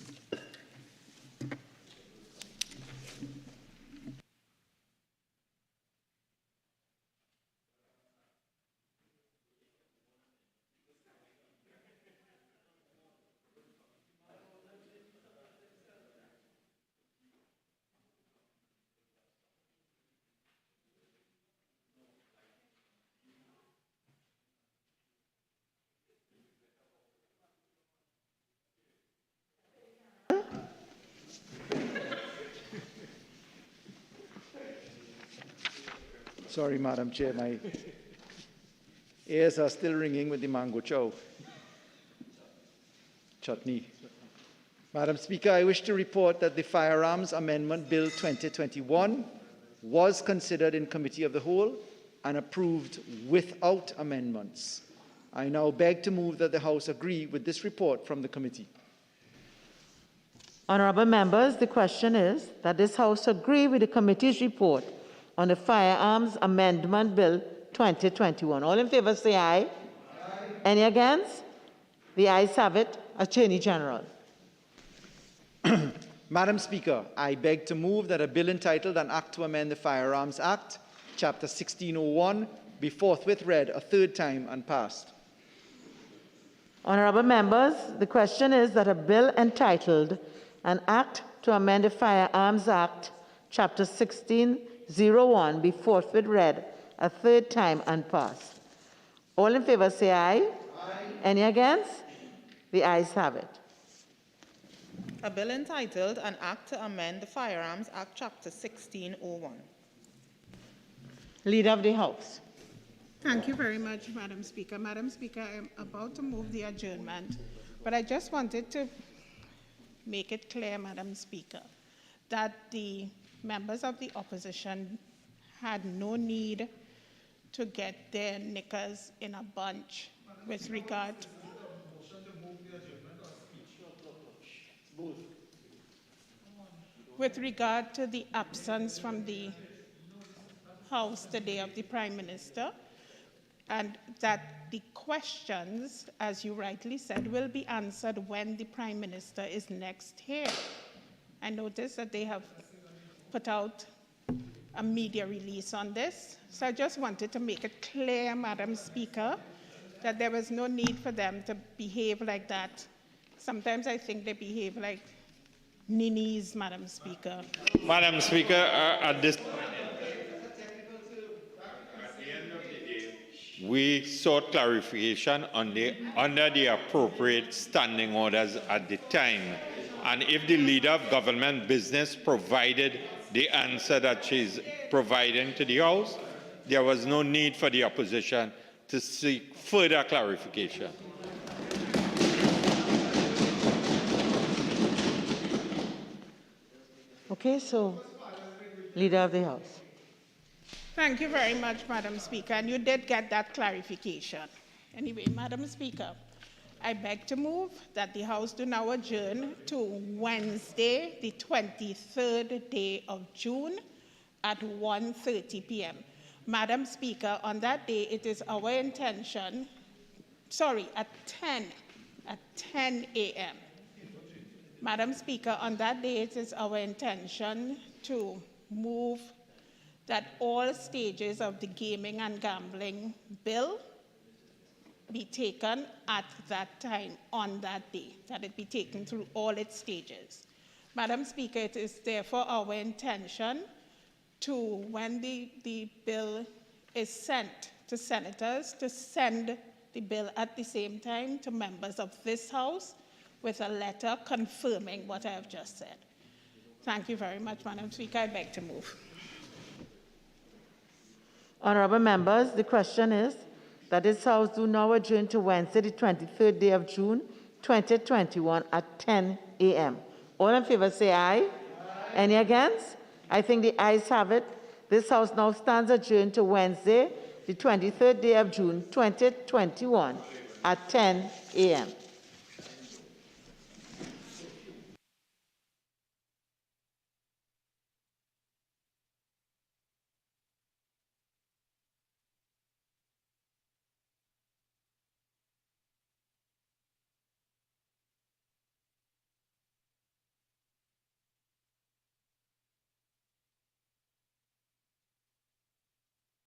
Sorry, Madam Chair, my ears are still ringing with the mango chow chutney. Madam Speaker, I wish to report that the Firearms Amendment Bill 2021 was considered in Committee of the Whole and approved without amendments. I now beg to move that the House agree with this report from the committee. Honourable members, the question is that this House agree with the committee's report on the Firearms Amendment Bill 2021. All in favour say aye. Aye. Any against? The ayes have it. Attorney General. Madam Speaker, I beg to move that a bill entitled An Act to Amend the Firearms Act, Chapter 1601, be forthwith read a third time and passed. Honourable members, the question is that a bill entitled An Act to Amend the Firearms Act, Chapter 1601, be forthwith read a third time and passed. All in favour say aye. Aye. Any against? The ayes have it. A bill entitled An Act to Amend the Firearms Act, Chapter 1601. Leader of the House. Thank you very much, Madam Speaker. Madam Speaker, I am about to move the adjournment, but I just wanted to make it clear, Madam Speaker, that the members of the opposition had no need to get their knickers in a bunch with regard to the absence from the House today of the Prime Minister, and that the questions, as you rightly said, will be answered when the Prime Minister is next here. I noticed that they have put out a media release on this, so I just wanted to make it clear, Madam Speaker, that there was no need for them to behave like that. Sometimes I think they behave like ninnies, Madam Speaker. Madam Speaker, at the end of the day, we sought clarification under the appropriate standing orders at the time. And if the leader of government business provided the answer that she's providing to the House, there was no need for the opposition to seek further clarification. Okay, so Leader of the House. Thank you very much, Madam Speaker, and you did get that clarification. Anyway, Madam Speaker, I beg to move that the House do now adjourn to Wednesday, the 23rd day of June at 1:30 p.m. Madam Speaker, on that day, it is our intention, at 10 a.m. Madam Speaker, on that day, it is our intention to move that all stages of the gaming and gambling bill be taken at that time, on that day, that it be taken through all its stages. Madam Speaker, it is therefore our intention to, when the bill is sent to senators, to send the bill at the same time to members of this House with a letter confirming what I have just said. Thank you very much, Madam Speaker. I beg to move. Honorable members, the question is that this House do now adjourn to Wednesday, the 23rd day of June, 2021 at 10 a.m. All in favor say aye. Aye. Any against? I think the ayes have it. This House now stands adjourned to Wednesday, the 23rd day of June, 2021 at 10 a.m.